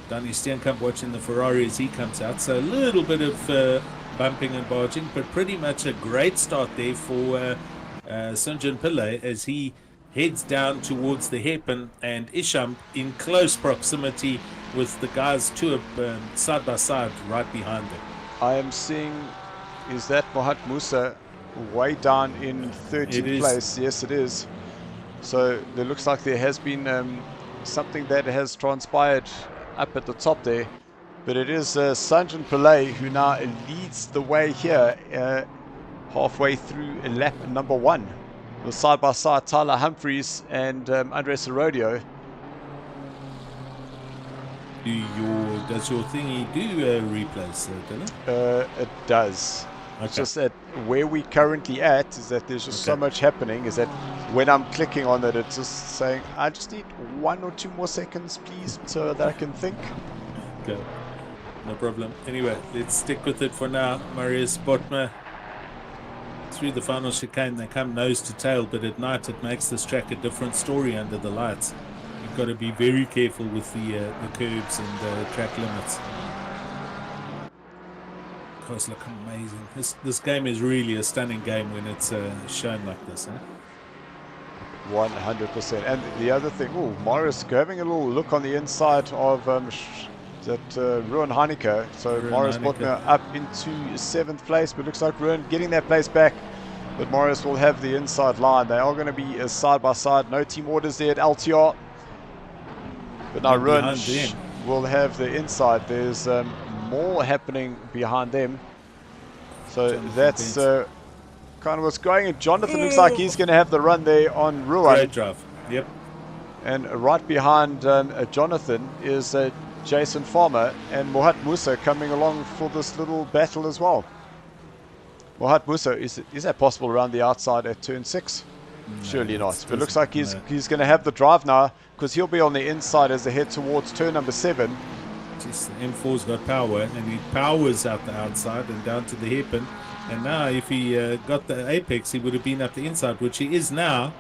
Danny Steenkamp watching the Ferrari as he comes out. So a little bit of bumping and barging, but pretty much a great start there for Sunjin Pillay as he heads down towards the hairpin, and Isham in close proximity with the guys two side by side right behind them. I am seeing, is that Mohat Musa way down in 13th place? Yes, it is. So it looks like there has been something that has transpired up at the top there. But it is Sanjan Pillay who now leads the way here halfway through lap number 1. The side-by-side Tyler Humphreys and Andres Arodio. Does your thingy do replays, Dylan? It does. Okay. It's just that where we currently at is that there's just so much happening, is that when I'm clicking on it, it's just saying, I just need 1 or 2 more seconds, please, so that I can think. Okay, no problem. Anyway, let's stick with it for now. Marius Botma through the final chicane. They come nose to tail, but at night it makes this track a different story under the lights. You've got to be very careful with the curbs and the track limits. Cars look amazing. This game is really a stunning game when it's shown like this. 100%. And the other thing, Morris having a little look on the inside of Ruan Heineke. So Ruan Morris Heineke Botner up into 7th place, but looks like Ruan getting that place back. But Morris will have the inside line. They are going to be side by side. No team orders there at LTR. But now Ruan will have the inside. There's more happening behind them. So Jonathan that's kind of what's going. And Jonathan looks like he's going to have the run there on Ruan. Great drive. Yep. And right behind Jonathan is Jason Farmer and Mohat Musa coming along for this little battle as well. Mohat Musa, is that possible around the outside at turn 6? No, surely not. But it looks like he's going to have the drive now, because he'll be on the inside as they head towards turn number 7. Jeez, the M4's got power, and he powers out the outside and down to the hairpin. And now if he got the apex, he would have been up the inside, which he is now.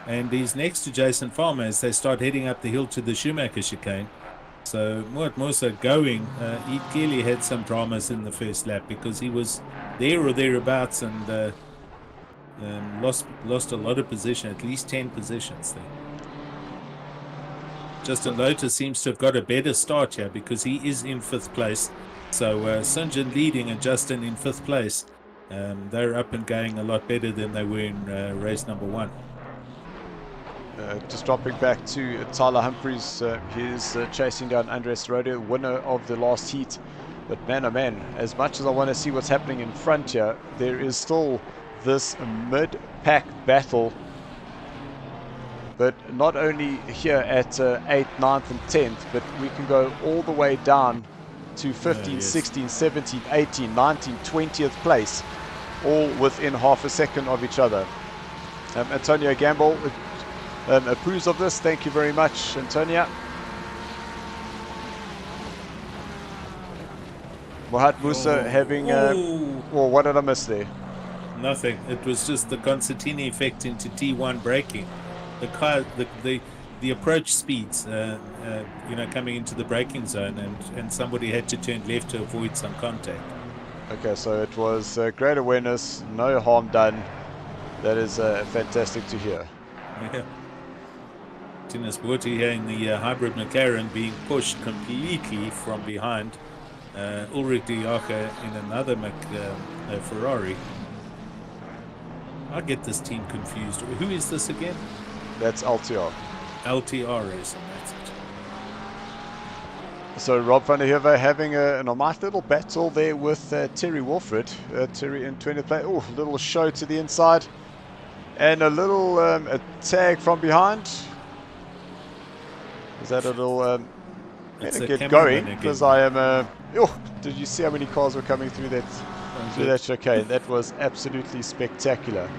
And he's next to Jason Farmer as they start heading up the hill to the Schumacher chicane. So Mohat Musa going, he clearly had some dramas in the first lap, because he was there or thereabouts and lost a lot of position, at least 10 positions there. Justin Lotus seems to have got a better start here, because he is in 5th place. So Sunjin leading and Justin in 5th place. They're up and going a lot better than they were in race number 1. Just dropping back to Tyler Humphreys. He's chasing down Andres Roder, winner of the last heat. But man, oh man, as much as I want to see what's happening in front here, there is still this mid-pack battle. But not only here at 8th, 9th and 10th, but we can go all the way down to 15th, 16th, 17th, 18th, 19th, 20th place, all within half a second of each other. Antonio Gamble approves of this. Thank you very much, Antonia. Mohat Musa having... well, what did I miss there? Nothing. It was just the Concertini effect into T1 braking. The car, the approach speeds, coming into the braking zone, and somebody had to turn left to avoid some contact. Okay, so it was great awareness, no harm done. That is fantastic to hear. Yeah. Tinus Borti here in the hybrid McLaren being pushed completely from behind. Ulrich de Jager in another Ferrari. I get this team confused. Who is this again? That's LTR. LTR Racing, that's it. So Rob van der Heever having a nice little battle there with Terry Wilfred. Terry in 20th place. Oh, little show to the inside. And a little a tag from behind. Is that a little... get going, because I am... did you see how many cars were coming through that chicane? That was absolutely spectacular.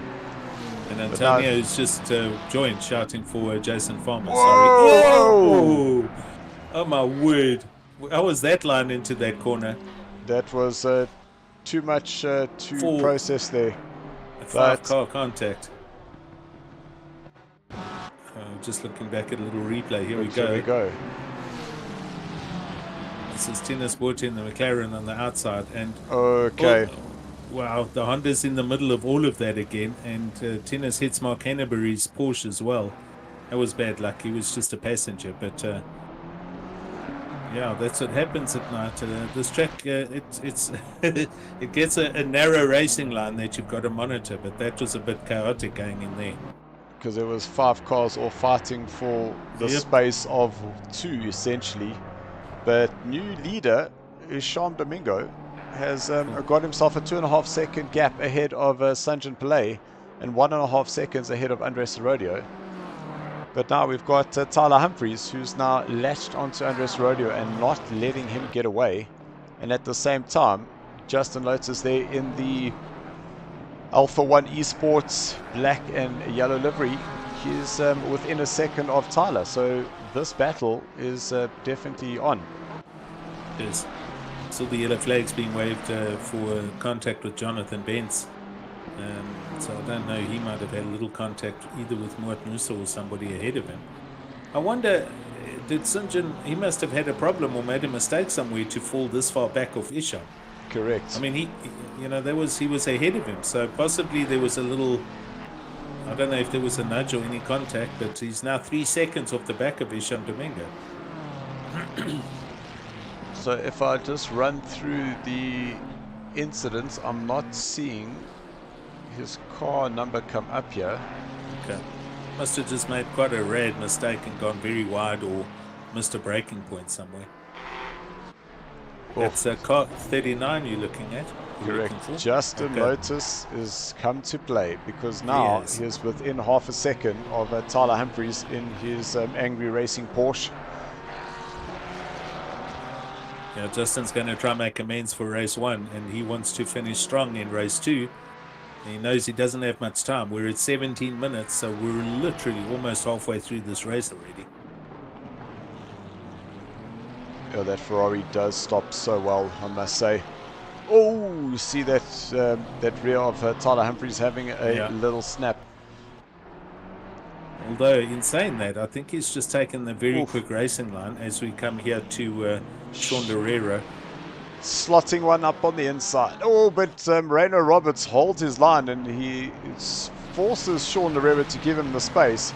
And Antonio is just joined, shouting for Jason Farmer. Whoa! Sorry. Oh my word. How was that line into that corner? That was too much to Four. process there. A 5 But- car contact. Just looking back at a little replay. Here we go. This is Tennis brought in the McLaren on the outside, and Okay. wow, the Honda's in the middle of all of that again, and Tennis hits Mark Hannabury's Porsche as well. That was bad luck. He was just a passenger, but yeah, that's what happens at night. This track, it's it gets a narrow racing line that you've got to monitor, but that was a bit chaotic going in there. Because there was 5 cars all fighting for the Yep. space of 2 essentially. But new leader is Sean Domingo has got himself a 2.5 second gap ahead of Sanjan Pillay and 1.5 seconds ahead of Andres Rodeo. But now we've got Tyler Humphries, who's now latched onto Andres Rodeo and not letting him get away. And at the same time, Justin Lotus there in the Alpha 1 Esports black and yellow livery. He's within a second of Tyler. So this battle is definitely on. Yes. So the yellow flag's being waved for contact with Jonathan Bentz. So I don't know, he might have had a little contact either with Moat Musa or somebody ahead of him. I wonder, did Sinjin, he must have had a problem or made a mistake somewhere to fall this far back off Isham. Correct. I mean, he was ahead of him, so possibly there was a little, I don't know if there was a nudge or any contact, but he's now 3 seconds off the back of Isham Domingo. So if I just run through the incidents, I'm not seeing his car number come up here. Okay. Must have just made quite a rad mistake and gone very wide or missed a braking point somewhere. That's car 39 you're looking at. Correct. Justin Lotus is come to play because now he is within half a second of Tyler Humphries in his Angry Racing Porsche. Yeah, Justin's going to try and make amends for race 1, and he wants to finish strong in race 2. He knows he doesn't have much time. We're at 17 minutes, so we're literally almost halfway through this race already. Yeah, that Ferrari does stop so well, I must say. Oh, you see that that rear of Tyler Humphries having a little snap. Although, in saying that, I think he's just taken the very quick racing line as we come here to Sean Herrera. Slotting one up on the inside. Oh, but Rayno Roberts holds his line and he forces Sean Herrera to give him the space.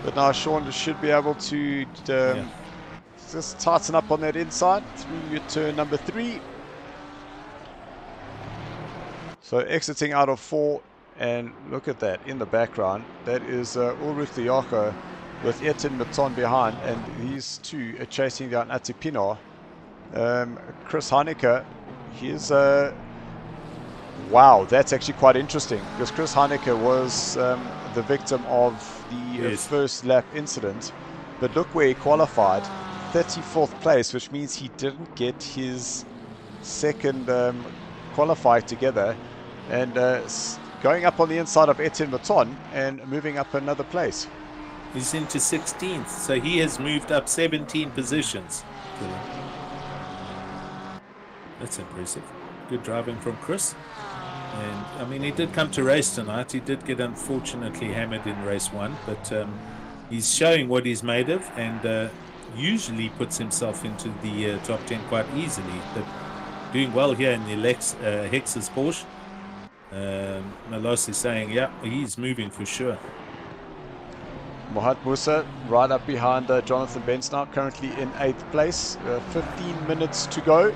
But now Sean should be able to just tighten up on that inside through turn number 3. So exiting out of 4, and look at that in the background. That is Ulrich de Jaco with Etienne Maton behind, and these two are chasing down Atipino. Chris Heineke, he's wow, that's actually quite interesting because Chris Heineke was the victim of the first lap incident, but look where he qualified, 34th place, which means he didn't get his second qualifier together, and going up on the inside of Etienne Maton and moving up another place. He's into 16th, so he has moved up 17 positions. That's impressive. Good driving from Chris. And I mean, he did come to race tonight. He did get unfortunately hammered in race 1, but he's showing what he's made of, and usually puts himself into the top 10 quite easily. But doing well here in the Hex's Porsche. Malos is saying, yeah, he's moving for sure. Mohat Musa right up behind Jonathan Bentz now, currently in 8th place. 15 minutes to go.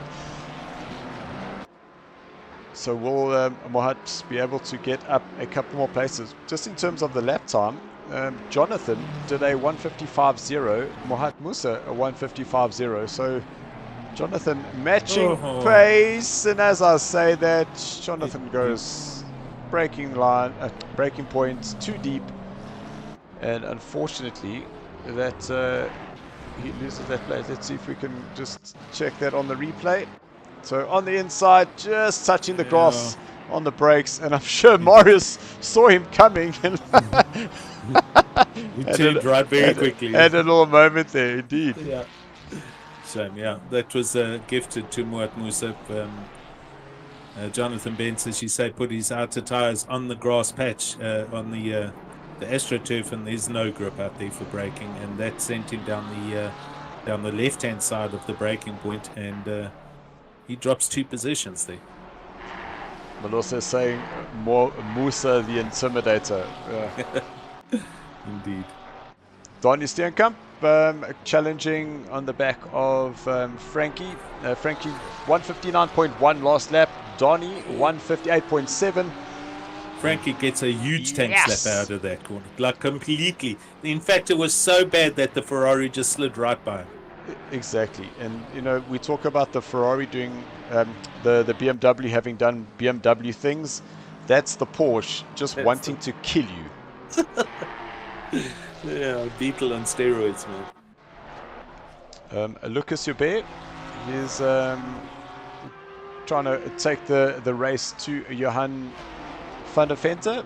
So will Mohat be able to get up a couple more places? Just in terms of the lap time, Jonathan did a 155.0, Mohat Musa a 155.0. So Jonathan matching pace, and as I say that, Jonathan goes braking point too deep, and unfortunately that he loses that place. Let's see if we can just check that on the replay. So on the inside, just touching the grass on the brakes, and I'm sure Marius saw him coming and he turned right very quickly. Had a little moment there, indeed. Yeah. Shame, yeah. That was gifted to Muat Musa. Jonathan Bentz, as you say, put his outer tires on the grass patch on the AstroTurf, and there's no grip out there for braking, and that sent him down the left-hand side of the braking point, and he drops 2 positions there. Melissa is saying Musa the Intimidator. Indeed. Donnie Steenkamp challenging on the back of Frankie. Frankie 159.1 last lap. Donnie 158.7. Frankie gets a huge tank slap out of that corner, like completely. In fact, it was so bad that the Ferrari just slid right by him. Exactly, and you know, we talk about the Ferrari doing the BMW having done BMW things. That's the Porsche just wanting to kill you. Yeah, Beetle on steroids, man. Lucas Hubert, he's trying to take the race to Johan van der Vente.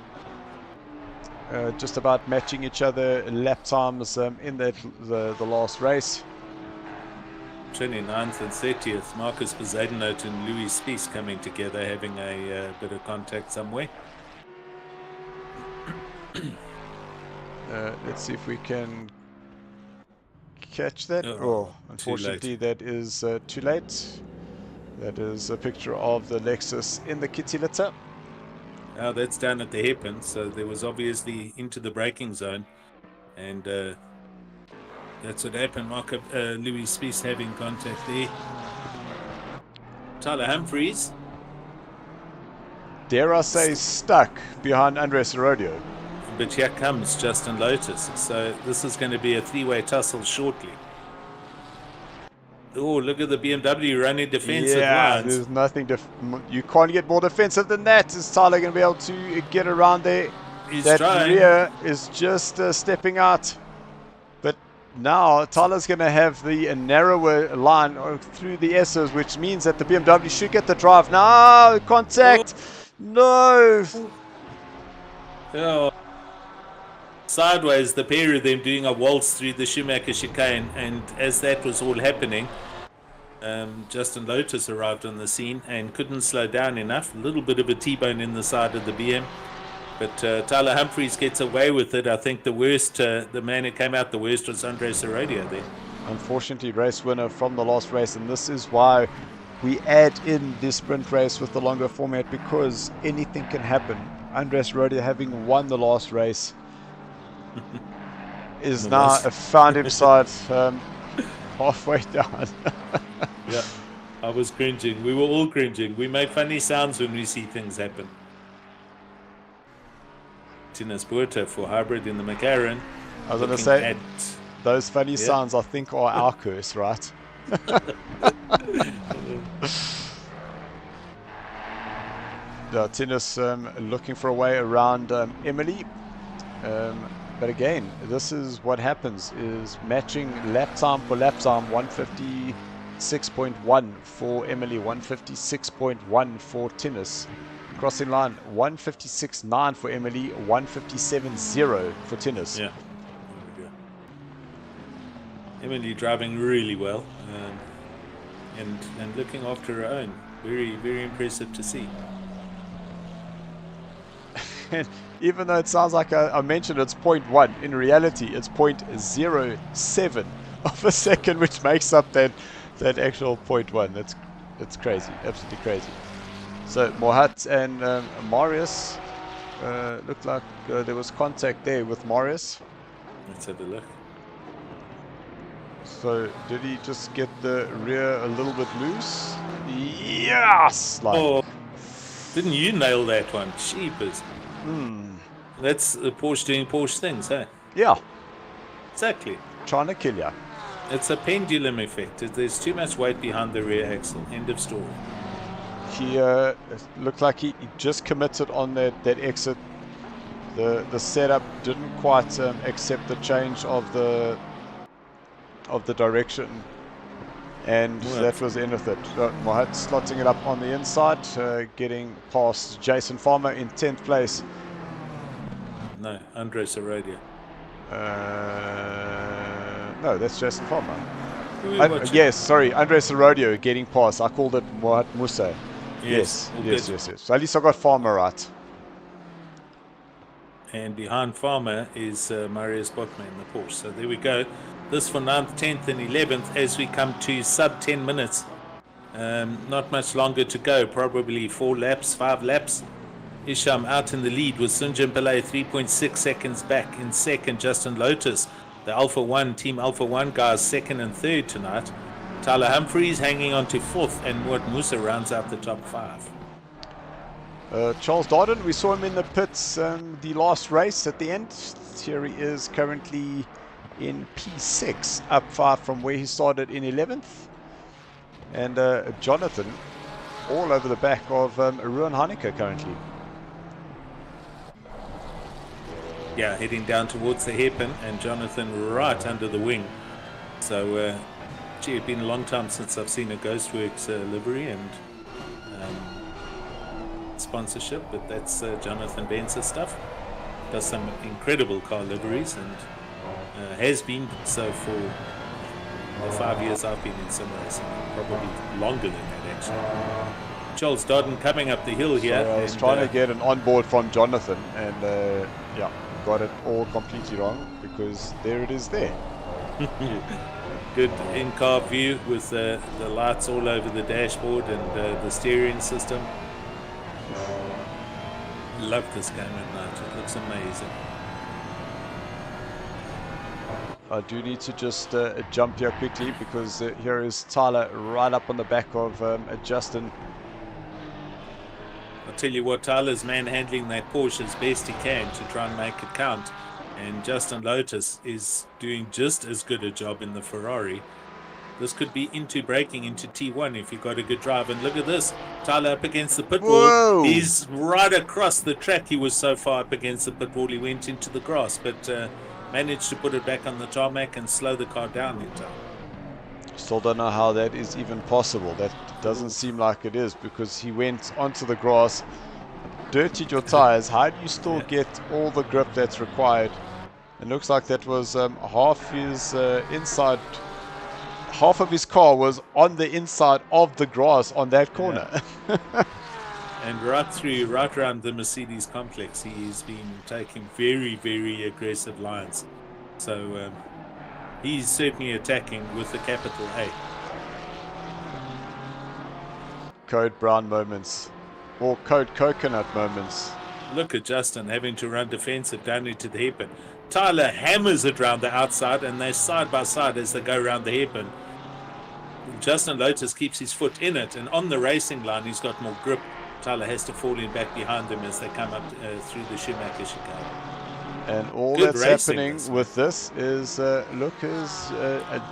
Just about matching each other lap times in the last race. 29th and 30th, Marcus Bezuidenhout and Louis Spies coming together, having a bit of contact somewhere. Let's see if we can catch that. Oh, unfortunately, that is too late. That is a picture of the Lexus in the kitty litter. Now that's down at the hairpin, so there was obviously into the braking zone, and that's what happened. Louis Spies having contact there. Tyler Humphreys. Dare I say stuck behind Andres Rodio. But here comes Justin Lotus. So this is going to be a 3-way tussle shortly. Oh, look at the BMW running defensive lines. There's nothing. You can't get more defensive than that. Is Tyler going to be able to get around there? He's that trying. rear is just stepping out. But now Tyler's going to have the narrower line through the S's, which means that the BMW should get the drive. Now, contact. No. Oh. Sideways, the pair of them doing a waltz through the Schumacher chicane, and as that was all happening, Justin Lotus arrived on the scene and couldn't slow down enough. A little bit of a T-bone in the side of the BM, but Tyler Humphreys gets away with it. I think the worst, the man who came out the worst was Andres Aradia there. Unfortunately, race winner from the last race, and this is why we add in this sprint race with the longer format, because anything can happen. Andres Aradia, having won the last race, is now found himself halfway down. Yeah, I was cringing. We were all cringing. We make funny sounds when we see things happen. Tinas Buerta for hybrid in the McLaren. I was going to say, those funny sounds I think are our curse, right? Tinas looking for a way around Emily. But again, this is what happens, is matching lap time for lap time. 156.1 for Emily, 156.1 for Tinas. Crossing line, 156.9 for Emily, 157.0 for Tinas. Yeah. Emily driving really well, and looking after her own. Very, very impressive to see. And even though it sounds like I mentioned it's 0.1, in reality it's 0.07 of a second, which makes up that actual 0.1. That's crazy, absolutely crazy. So Mohat and Marius looked like there was contact there with Marius. Let's have a look. So did he just get the rear a little bit loose? Yes! Oh, didn't you nail that one? Sheepers. That's the Porsche doing Porsche things, hey? Yeah. Exactly. Trying to kill ya. It's a pendulum effect. There's too much weight behind the rear axle. End of story. He looked like he just committed on that exit. The setup didn't quite accept the change of the direction, and that was the end of it. Mohat slotting it up on the inside, getting past Jason Farmer in 10th place. No, Andres Aradia. No, that's Jason Farmer. Who are we watching? Yes, sorry, Andres Herodio getting past. I called it Mohat Musa. Yes, all yes. good. So at least I got Farmer right. And behind Farmer is Marius Botman in the Porsche. So there we go. This for 9th, 10th and 11th as we come to sub 10 minutes. Not much longer to go, probably 5 laps. Isham out in the lead with Sunjin Pillay 3.6 seconds back in second. Justin Lotus, the Alpha 1, Team Alpha 1 guys, second and third tonight. Tyler Humphreys hanging on to fourth, and Mohat Musa rounds out the top 5. Charles Darden, we saw him in the pits the last race at the end. Here he is currently in P6, up 5 from where he started in 11th. And Jonathan all over the back of Ruan Heineke currently. Yeah, heading down towards the hairpin, and Jonathan right under the wing. So, gee, it's been a long time since I've seen a Ghostworks livery and sponsorship, but that's Jonathan Benzer stuff. Does some incredible car liveries and has been so for the 5 years I've been in sim racing, probably longer than that actually. Charles Dodden coming up the hill here. So I was trying to get an onboard from Jonathan, and yeah, got it all completely wrong because there it is there. Good in-car view with the lights all over the dashboard and the steering system. Love this game at night. It looks amazing. I do need to just jump here quickly because here is Tyler right up on the back of Justin. I'll tell you what, Tyler's manhandling that Porsche as best he can to try and make it count. And Justin Lotus is doing just as good a job in the Ferrari. This could be into braking into T1 if you've got a good drive. And look at this, Tyler up against the pit wall. He's right across the track. He was so far up against the pit wall, he went into the grass, but managed to put it back on the tarmac and slow the car down in time. Still don't know how that is even possible. That doesn't seem like it is, because he went onto the grass, dirtied your tires. How do you still get all the grip that's required? It looks like that was half his inside. Half of his car was on the inside of the grass on that corner. Yeah. And right around the Mercedes complex, he's been taking very, very aggressive lines. So he's certainly attacking with the capital A. Code brown moments, or code coconut moments. Look at Justin having to run defensive down into the hairpin. Tyler hammers it round the outside, and they're side by side as they go round the hairpin. Justin Lotus keeps his foot in it, and on the racing line he's got more grip. Tyler has to fall in back behind them as they come up through the Schumacher chicane. And all Good that's racing, happening with this is Lucas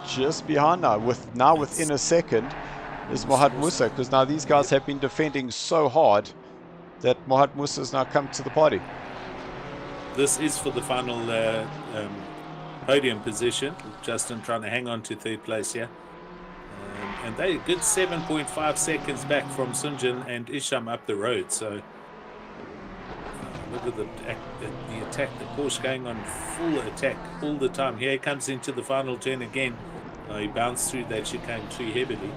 just behind now. Within a second is Mohat Musa, because now these guys have been defending so hard that Mohat Musa has now come to the party. This is for the final podium position. Justin trying to hang on to third place here. And they good 7.5 seconds back from Sunjin and Isham up the road. So look at the attack. The Porsche going on full attack all the time. Here he comes into the final turn again. He bounced through that chicane too heavily.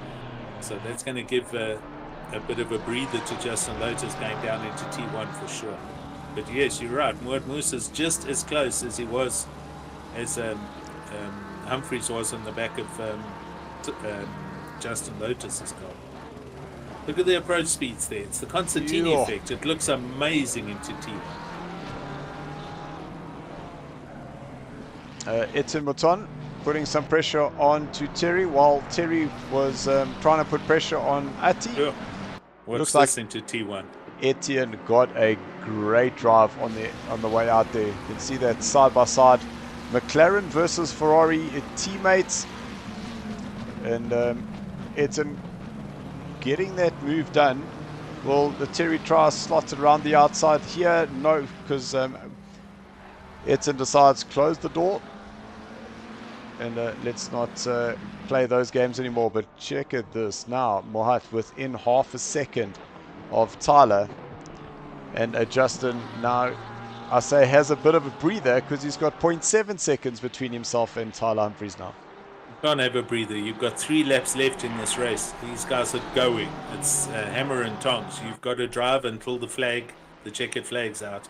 So that's going to give a bit of a breather to Justin Lotus going down into T1 for sure. But yes, you're right. Mohat Musa's just as close as he was, as Humphreys was on the back of Justin Lotus's car. Look at the approach speeds there. It's the Constantini effect. It looks amazing into T1. Etienne Mouton putting some pressure on to Terry, while Terry was trying to put pressure on Ati. Yeah. What's Looks this like into T1? Etienne got a great drive on the way out there. You can see that side by side, McLaren versus Ferrari teammates, and Etienne getting that move done. Will the Terry try slotted around the outside here? No, because Etienne decides close the door, and let's not play those games anymore. But check at this now, Mohat within half a second of Tyler, and Justin now, I say, has a bit of a breather because he's got 0.7 seconds between himself and Tyler Humphreys now. Can't have a breather. You've got 3 laps left in this race. These guys are going. It's hammer and tongs. You've got to drive until the checkered flag's out.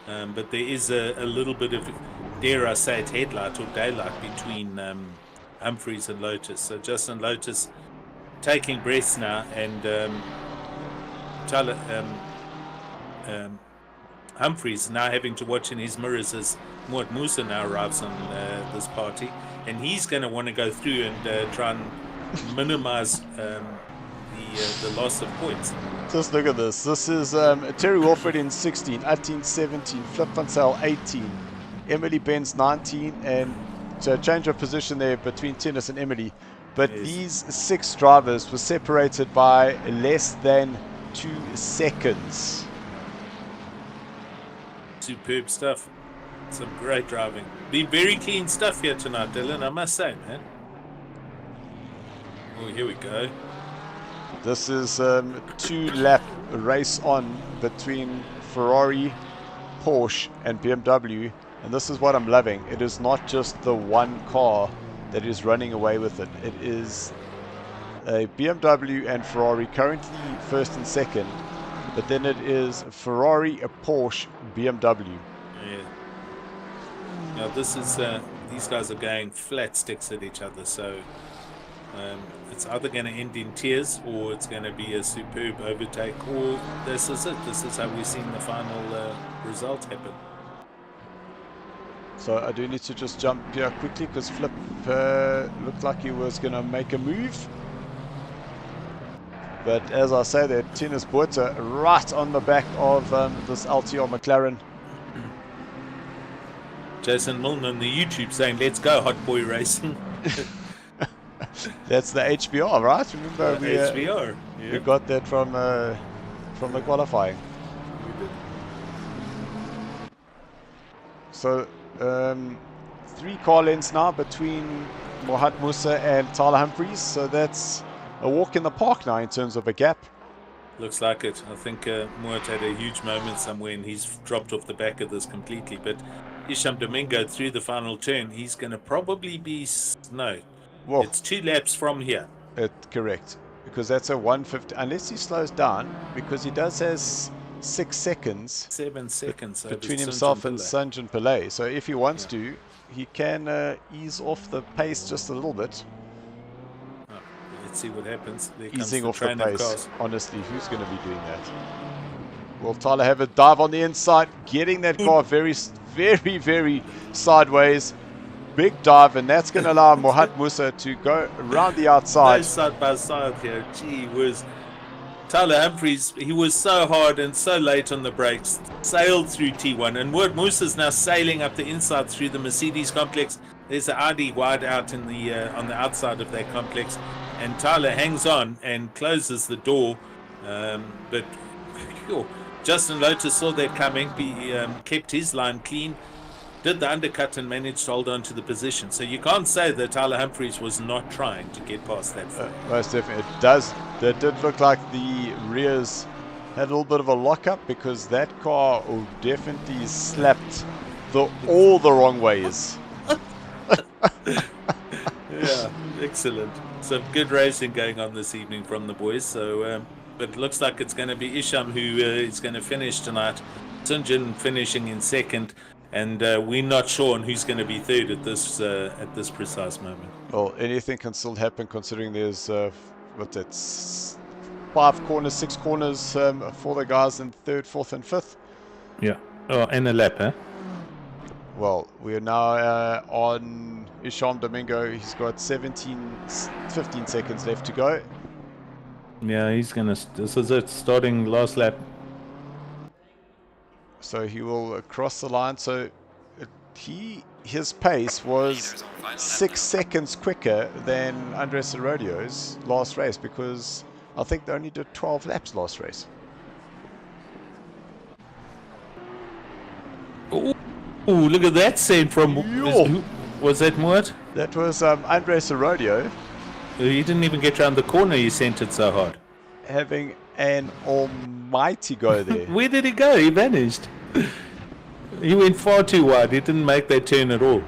But there is a little bit of, dare I say it, headlight or daylight between Humphreys and Lotus. So Justin Lotus taking breaths now, and Humphreys now having to watch in his mirrors as Moat Musa now arrives on this party, and he's going to want to go through and try and minimize the loss of points. Just look at this. This is Terry Wilfred in 16, Atteen 17, Flip Van Zyl 18, Emily Benz 19, and so change of position there between Tennis and Emily. But Yes. these 6 drivers were separated by less than 2 seconds. Superb stuff. Some great driving. Been very clean stuff here tonight, Dylan, I must say, man. Oh, here we go. This is 2-lap race on between Ferrari, Porsche and BMW, and this is what I'm loving. It is not just the one car that is running away with it. It is a BMW and Ferrari currently first and second, but then it is Ferrari, a Porsche, BMW. Yeah. Now this is these guys are going flat sticks at each other, so it's either going to end in tears or it's going to be a superb overtake, or this is it. This is how we've seen the final result happen. So I do need to just jump here quickly because Flip looked like he was going to make a move. But as I say, that Tennis Buerta right on the back of this LTR McLaren. Jason Milne on the YouTube saying, "Let's go, hot boy racing." That's the HBR, right? Remember we HBR. we got that from the qualifying. So 3 car lengths now between Mohat Musa and Tyler Humphreys. So that's a walk in the park now in terms of a gap. Looks like it. I think Moat had a huge moment somewhere and he's dropped off the back of this completely. But Isham Domingo through the final turn, he's going to probably be... No, Well, it's 2 laps from here. correct. Because that's a 150, unless he slows down, because he does has 6 seconds 7 seconds over between St. himself and Villa. Sanjan Pillay. So if he wants to, he can ease off the pace just a little bit. Oh, let's see what happens. There comes Easing the off the train of pace. cars. Honestly, who's going to be doing that? Will Tyler have a dive on the inside, getting that car very, very sideways. Big dive, and that's going to allow Mohat Musa to go around the outside. No side by side here. Gee whiz. Tyler Humphreys, he was so hard and so late on the brakes, sailed through T1, and Wout Musa's now sailing up the inside through the Mercedes complex. There's an Audi wide out in the on the outside of that complex, and Tyler hangs on and closes the door. But Justin Lotus saw that coming. He kept his line clean, did the undercut and managed to hold on to the position. So you can't say that Tyler Humphreys was not trying to get past that. Most definitely. That did look like the rears had a little bit of a lockup, because that car definitely slapped all the wrong ways. Yeah, excellent. Some good racing going on this evening from the boys. So, but it looks like it's going to be Isham who is going to finish tonight. Sunjin finishing in second. And we're not sure on who's going to be third at this precise moment. Well, anything can still happen, considering there's 5 corners, 6 corners for the guys in 3rd, 4th, and 5th. Yeah. Oh, and a lap, huh? Well, we are now on Isham Domingo. He's got 15 seconds left to go. Yeah, he's going to... This is it, starting last lap. So he will cross the line. So his pace was 6 seconds quicker than Andres Rodio's last race, because I think they only did 12 laps last race. Oh, look at that send from... Was that Moat? That was Andres Rodio He didn't even get around the corner, he sent it so hard. having an almighty go there. Where did he go? He vanished. He went far too wide. He didn't make that turn at all.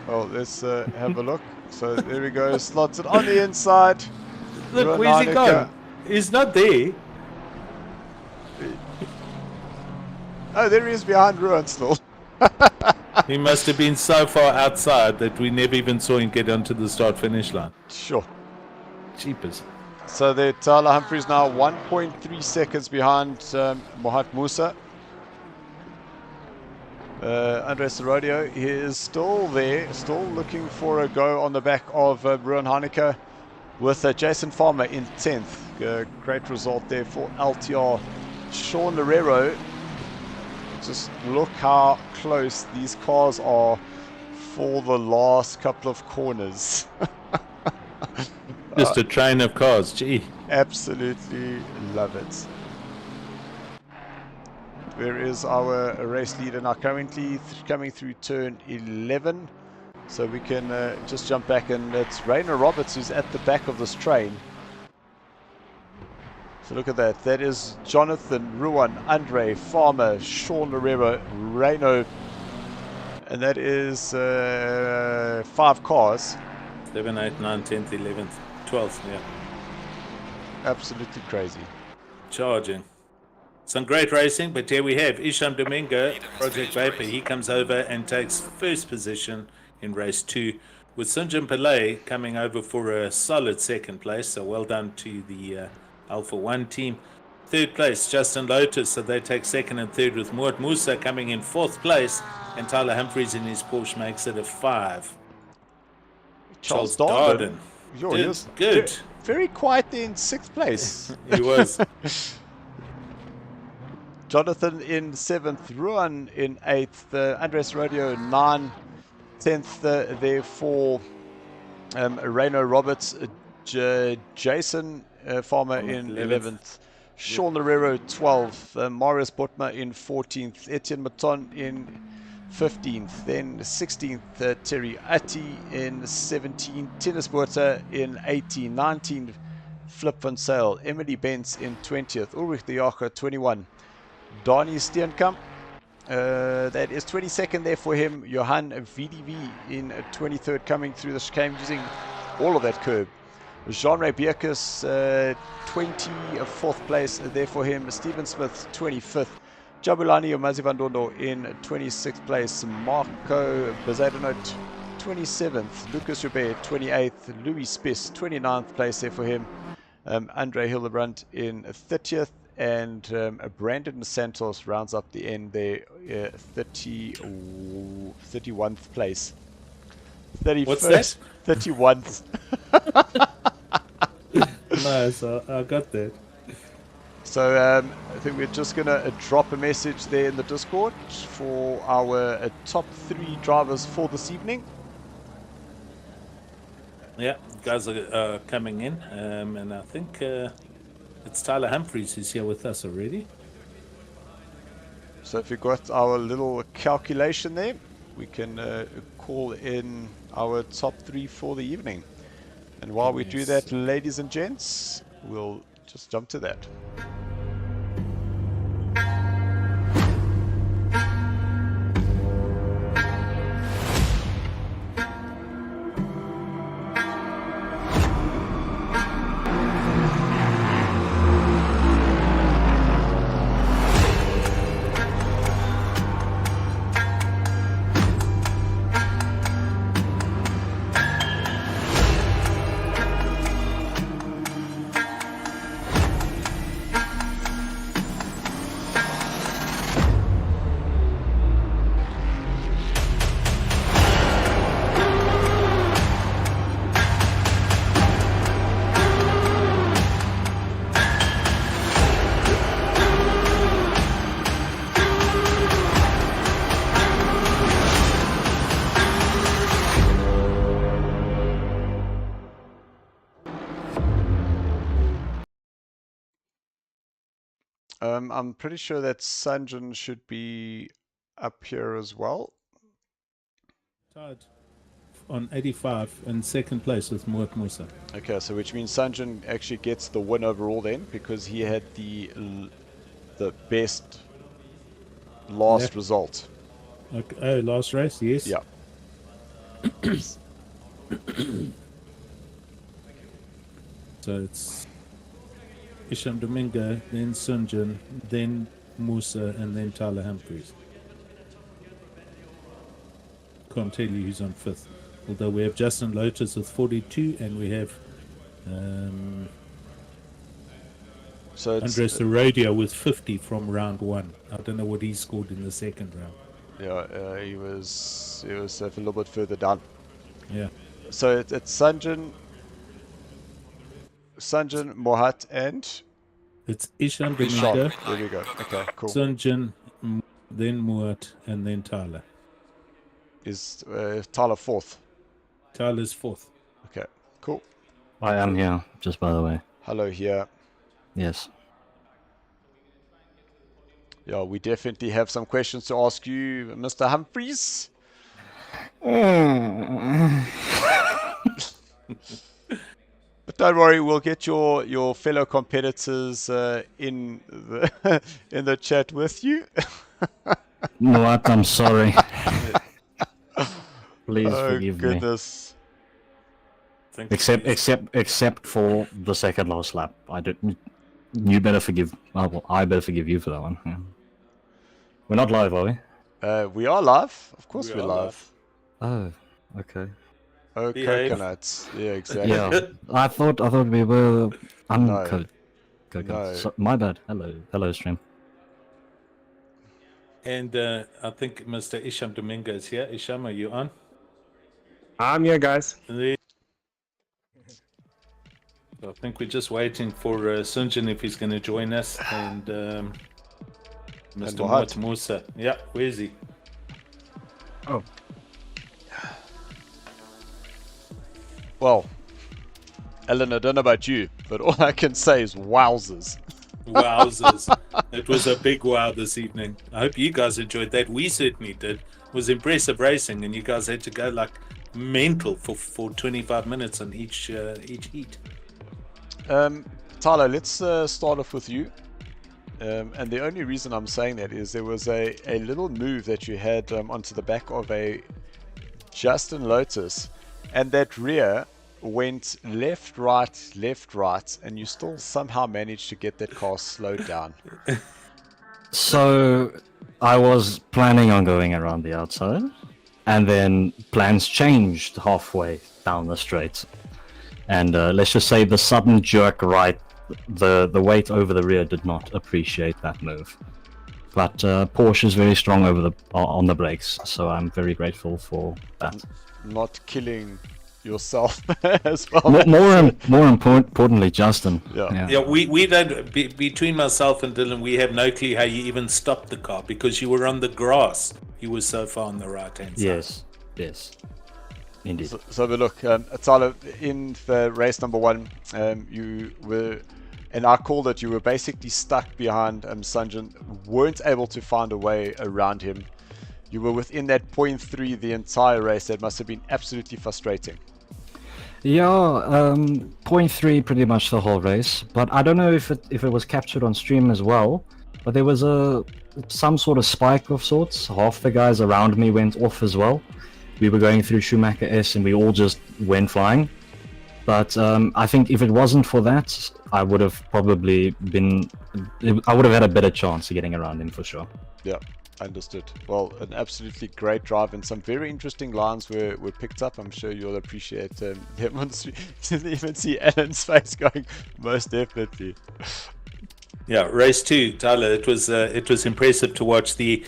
Well, let's have a look. So there we go, slots it on the inside. Look, where's he gone? He's not there. Oh, there he is behind Ruan still. He must have been so far outside that we never even saw him get onto the start-finish line. Sure. Cheapers. So there, Tyler Humphries now 1.3 seconds behind Mohat Musa. Andres Rodeo, he is still there, still looking for a go on the back of Ruan Heineke with Jason Farmer in 10th. Great result there for LTR. Sean Lerero, just look how close these cars are for the last couple of corners. Just a train of cars, gee. Absolutely love it. Where is our race leader now? Currently coming through turn 11. So we can just jump back, and it's Rainer Roberts who's at the back of this train. So look at that. That is Jonathan, Ruan, Andre, Farmer, Sean Lerero, Rainer. And that is 5 cars. 7, 8, 9, 10th, 11th, 12th, yeah. Absolutely crazy. Charging. Some great racing, but here we have Isham Domingo, Project Vapor. He comes over and takes first position in race 2, with Sunjin Pillay coming over for a solid second place. So well done to the Alpha 1 team. Third place, Justin Lotus. So they take second and third, with Moat Musa coming in 4th place, and Tyler Humphries in his Porsche makes it a 5. Charles Darden. Yo, he was good. Very quiet there in 6th place. He was. Jonathan in 7th, Ruan in 8th, Andres Rodeo 9, 10th there for Rainer Roberts, Jason Farmer in 11th, Sean Lerero 12th, Marius Botma in 14th, Etienne Maton in 15th, then 16th, Terry Atti in 17th, Tennis Buerta in 18th, 19th, Flip van Sale, Emily Benz in 20th, Ulrich de Jager 21, Donnie Steenkamp, that is 22nd there for him, Johan VDV in 23rd, coming through the chicane using all of that curb. Jean-Ray Bierkes, 24th place there for him, Stephen Smith 25th, Jabulani Omazivandondo in 26th place, Marco Bazadonot 27th, Lucas Joubert 28th, Louis Spiss 29th place there for him, Andre Hildebrand in 30th, and Brandon Santos rounds up the end there, 31st place. 31st, What's that? 31st. Nice, I got that. So I think we're just going to drop a message there in the Discord for our top 3 drivers for this evening. Yeah, guys are coming in, and I think it's Tyler Humphries who's here with us already. So if you've got our little calculation there, we can call in our top 3 for the evening. And while we do that, ladies and gents, we'll just jump to that. I'm pretty sure that Sanjan should be up here as well. Tied on 85 in second place with Moat Musa. Okay, so which means Sanjan actually gets the win overall then, because he had the best last result. Okay. Oh, last race, yes. Yeah. So it's Isham Domingo, then Sunjin, then Musa, and then Tyler Humphries. Can't tell you who's on 5th. Although we have Justin Lotus with 42, and we have So it's, Andres Heredia with 50 from round 1. I don't know what he scored in the second round. yeah, he was a little bit further down. Yeah. So it's Sanjan, Mohat, and It's Isham Isham. Domingo, There we go. Okay, cool. Sunjin, then Muat, and then Tyler. Is Tyler 4th? Tyler's 4th. Okay, cool. I am here, just by the way. Hello here. Yes. Yeah, we definitely have some questions to ask you, Mr. Humphries. But don't worry, we'll get your fellow competitors in the in the chat with you. Muat, I'm sorry. Please Oh forgive me. goodness. Except for the second last lap. I didn't. You better forgive. Well, I better forgive you for that one. Yeah. We're not live, are we? We are live. Of course we're live. Oh, okay. Oh, Behave. coconuts. Yeah, exactly. Yeah, I thought we were No. coconuts. No. So, my bad. Hello, stream. And I think Mr. Isham Domingo is here. Isham, are you on? I'm here, guys. I think we're just waiting for Sunjin if he's going to join us, and Mr. Mohat. Musa. Yeah, where is he? Oh. Well, Ellen, I don't know about you, but all I can say is wowzers. Wowzers. It was a big wow this evening. I hope you guys enjoyed that. We certainly did. It was impressive racing, and you guys had to go like mental for 25 minutes on each heat. Tyler, let's start off with you. And the only reason I'm saying that is there was a little move that you had onto the back of a Justin Lotus, and that rear went left, right, and you still somehow managed to get that car slowed down. So I was planning on going around the outside, and then plans changed halfway down the straight. And let's just say the sudden jerk right, the weight over the rear did not appreciate that move. But Porsche is very strong on the brakes, so I'm very grateful for that. Not killing yourself as well. More importantly, Justin. Yeah, we don't. Between myself and Dylan, we have no clue how you even stopped the car because you were on the grass. You were so far on the right hand side. Yes, indeed. So but look, Tyler, in the race number 1, you were, and I called it, you were basically stuck behind Sanjan, weren't able to find a way around him. You were within that 0.3 the entire race. That must have been absolutely frustrating. Yeah, 0.3 pretty much the whole race, but I don't know if it was captured on stream as well, but there was some sort of spike of sorts. Half the guys around me went off as well. We were going through Schumacher S and we all just went flying. But I think if it wasn't for that, I would have probably I would have had a better chance of getting around him for sure. Yeah. Understood. Well, an absolutely great drive, and some very interesting lines were picked up. I'm sure you'll appreciate them. Didn't even see Alan's face going, most definitely. Yeah, race 2, Tyler. It was impressive to watch the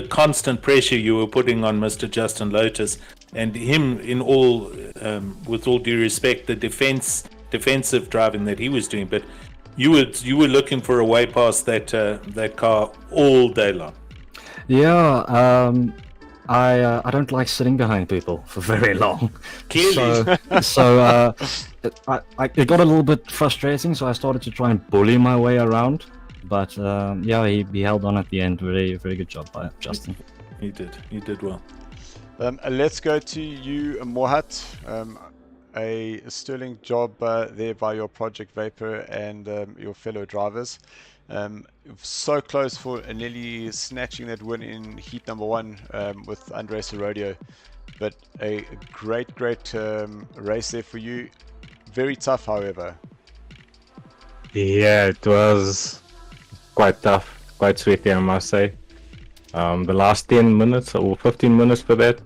constant pressure you were putting on Mr. Justin Lotus, and him in all, with all due respect, the defensive driving that he was doing. But you were looking for a way past that car all day long. Yeah, I don't like sitting behind people for very long. Clearly. So it got a little bit frustrating, so I started to try and bully my way around. But yeah, he held on at the end. Very, very good job by Justin. He did well. Let's go to you, Mohat. A sterling job there by your Project Vapor and your fellow drivers. So close for nearly snatching that win in heat number 1 with Andres Heredia. but a great race there for you. Very tough, however. Yeah, it was quite tough, quite sweaty, I must say. The last 10 minutes or 15 minutes for that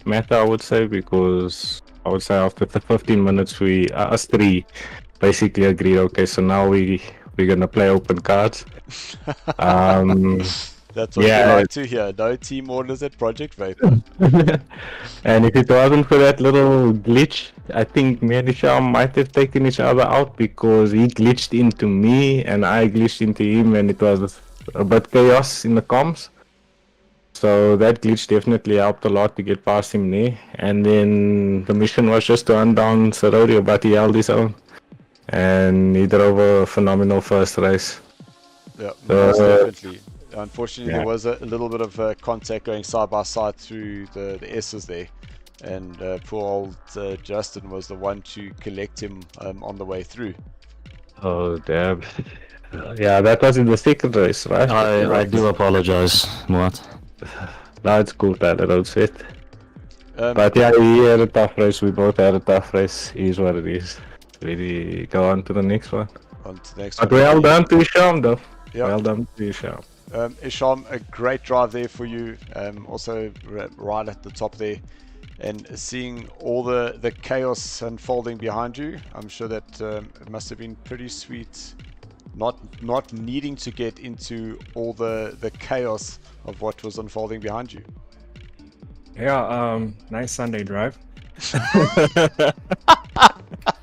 matter, I would say, because I would say after the 15 minutes, us three basically agreed, okay, so now we're gonna play open cards. That's what we like to hear. No team orders at Project Vapor. And if it wasn't for that little glitch, I think me and Isham might have taken each other out, because he glitched into me and I glitched into him, and it was a bit chaos in the comms. So that glitch definitely helped a lot to get past him there. And then the mission was just to hunt down Sarodio, but he held his own. And he drove a phenomenal first race. Yeah, most definitely. Unfortunately, there was a little bit of contact going side by side through the S's there. And poor old Justin was the one to collect him on the way through. Oh, damn. Yeah, that was in the second race, right? I do apologize, Muat. No, it's cool, Tyler, don't sweat. But yeah, he had a tough race. We both had a tough race. It is what it is. Really go on to the next one. On to the next but one. Well done to Isham, though. Yep. Well done to Isham. Isham, a great drive there for you. Also right at the top there. And seeing all the chaos unfolding behind you, I'm sure that it must have been pretty sweet. Not needing to get into all the chaos of what was unfolding behind you. Yeah, nice Sunday drive.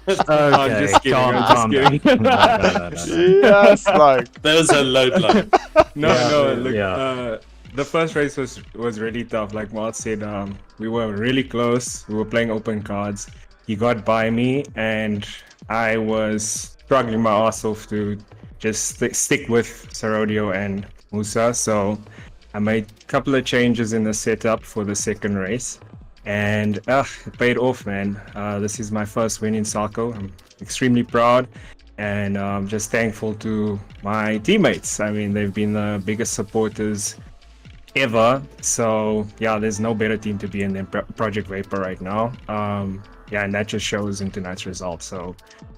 Okay, just kidding. calm down. Yes, like That was a low blow. Look, the first race was really tough. Like Mart said, we were really close. We were playing open cards. He got by me, and I was struggling my ass off to just stick with Sarodio and Musa. So I made a couple of changes in the setup for the second race, and it paid off, man. This is my first win in SARCO. I'm extremely proud, and I'm just thankful to my teammates. I mean, they've been the biggest supporters ever. So yeah, there's no better team to be in than Project Vapor right now. Yeah, and that just shows in tonight's result. So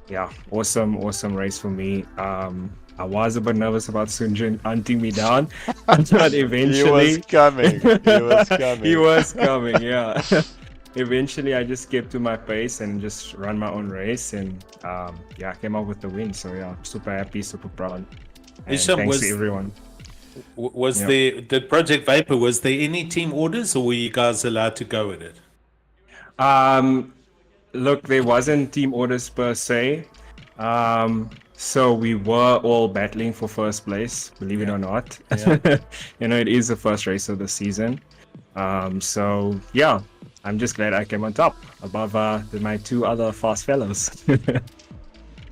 yeah, awesome race for me. I was a bit nervous about Sunjin hunting me down, but eventually he was coming. He was coming, yeah. Eventually, I just kept to my pace and just run my own race, and yeah, I came up with the win. So yeah, super happy, super proud. And thanks to everyone. Did Project Vapor, was there any team orders, or were you guys allowed to go with it? Look, there wasn't team orders per se. So we were all battling for first place, believe it or not. Yeah. You know, it is the first race of the season. So yeah, I'm just glad I came on top above my two other fast fellows.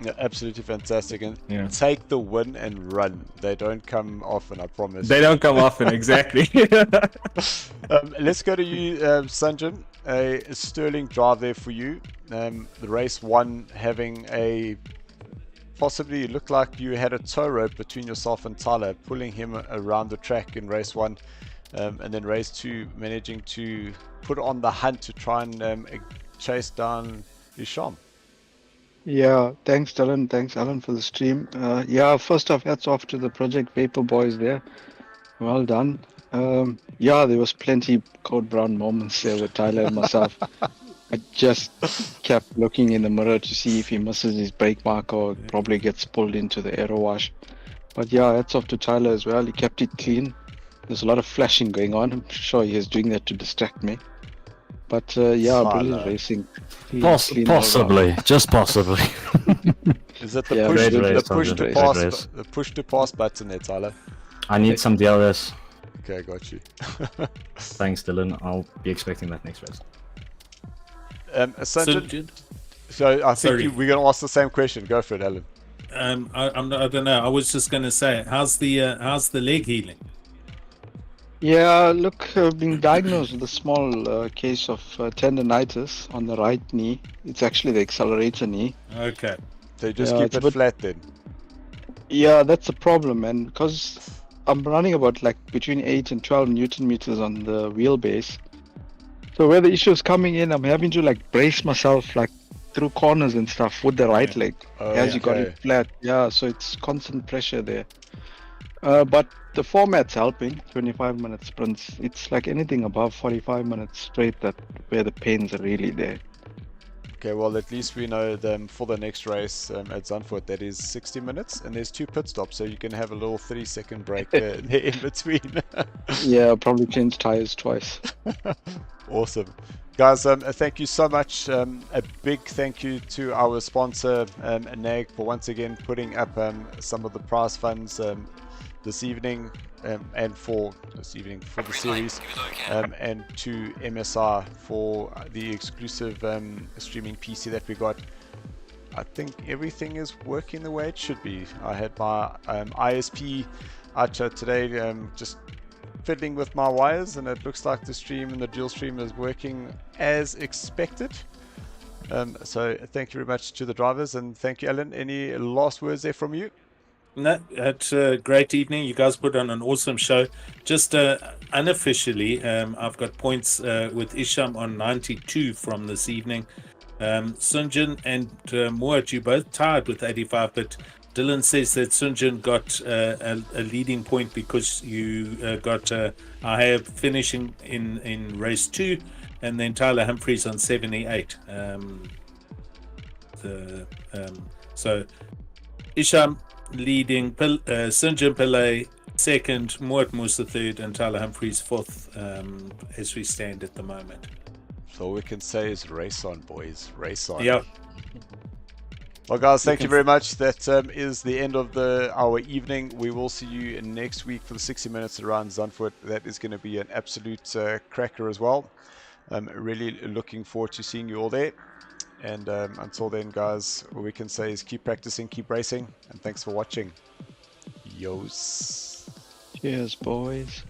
Yeah, absolutely fantastic. And take the win and run. They don't come often, I promise. They don't come often, exactly. Let's go to you, Sanjin. A sterling drive there for you. The race one having a possibly looked like you had a tow rope between yourself and Tyler, pulling him around the track in race one, and then race two managing to put on the hunt to try and chase down Isham. Yeah, thanks Dylan, thanks Alan for the stream. Yeah, first off, hats off to the Project Vapor boys there. Well done. Yeah, there was plenty Code Brown moments there with Tyler and myself. I just kept looking in the mirror to see if he misses his brake mark or probably gets pulled into the aero wash. But yeah, hats off to Tyler as well. He kept it clean. There's a lot of flashing going on. I'm sure he is doing that to distract me. But yeah, brilliant racing. Possibly, just possibly. Is that the push to pass button there, Tyler? I need some DLS. Okay, got you. Thanks, Dylan. I'll be expecting that next race. So I think we're going to ask the same question. Go for it, Alan. I don't know. I was just going to say, how's the leg healing? Yeah, look, I've been diagnosed with a small case of tendonitis on the right knee. It's actually the accelerator knee. Okay. So just keep it flat then. Yeah, that's the problem, and because I'm running about like between 8 and 12 Newton meters on the wheelbase, So where the issue is coming in, I'm having to like brace myself like through corners and stuff with the right leg as you got it flat. Yeah, so it's constant pressure there. But the format's helping. 25-minute sprints. It's like anything above 45 minutes straight that where the pains are really there. Okay, well, at least we know for the next race at Zandvoort, that is 60 minutes, and there's 2 pit stops, so you can have a little 30-second break there in between. Yeah, probably change tires twice. Awesome. Guys, thank you so much. A big thank you to our sponsor, NAG, for once again putting up some of the prize funds this evening, and for this evening for the series, and to MSR for the exclusive streaming PC that we got. I think everything is working the way it should be. I had my ISP out today, just fiddling with my wires, and it looks like the stream and the dual stream is working as expected. So thank you very much to the drivers, and thank you, Alan. Any last words there from you? No, it's a great evening. You guys put on an awesome show. Just unofficially, I've got points with Isham on 92 from this evening. Sunjin and Muat, you both tied with 85, but Dylan says that Sunjin got a leading point because you got Ahab finishing in race 2, and then Tyler Humphreys on 78. So Isham leading, Sunjin Pillay second, Muat Musa third, and Tyler Humphreys fourth, as we stand at the moment. So all we can say is race on, boys. Race on. Yeah. Well, guys, thank you very much. That is the end of our evening. We will see you next week for the 60 minutes around Zandvoort. That is going to be an absolute cracker as well. I'm really looking forward to seeing you all there. And until then, guys, all we can say is keep practicing, keep racing, and thanks for watching. Yos. Cheers, boys.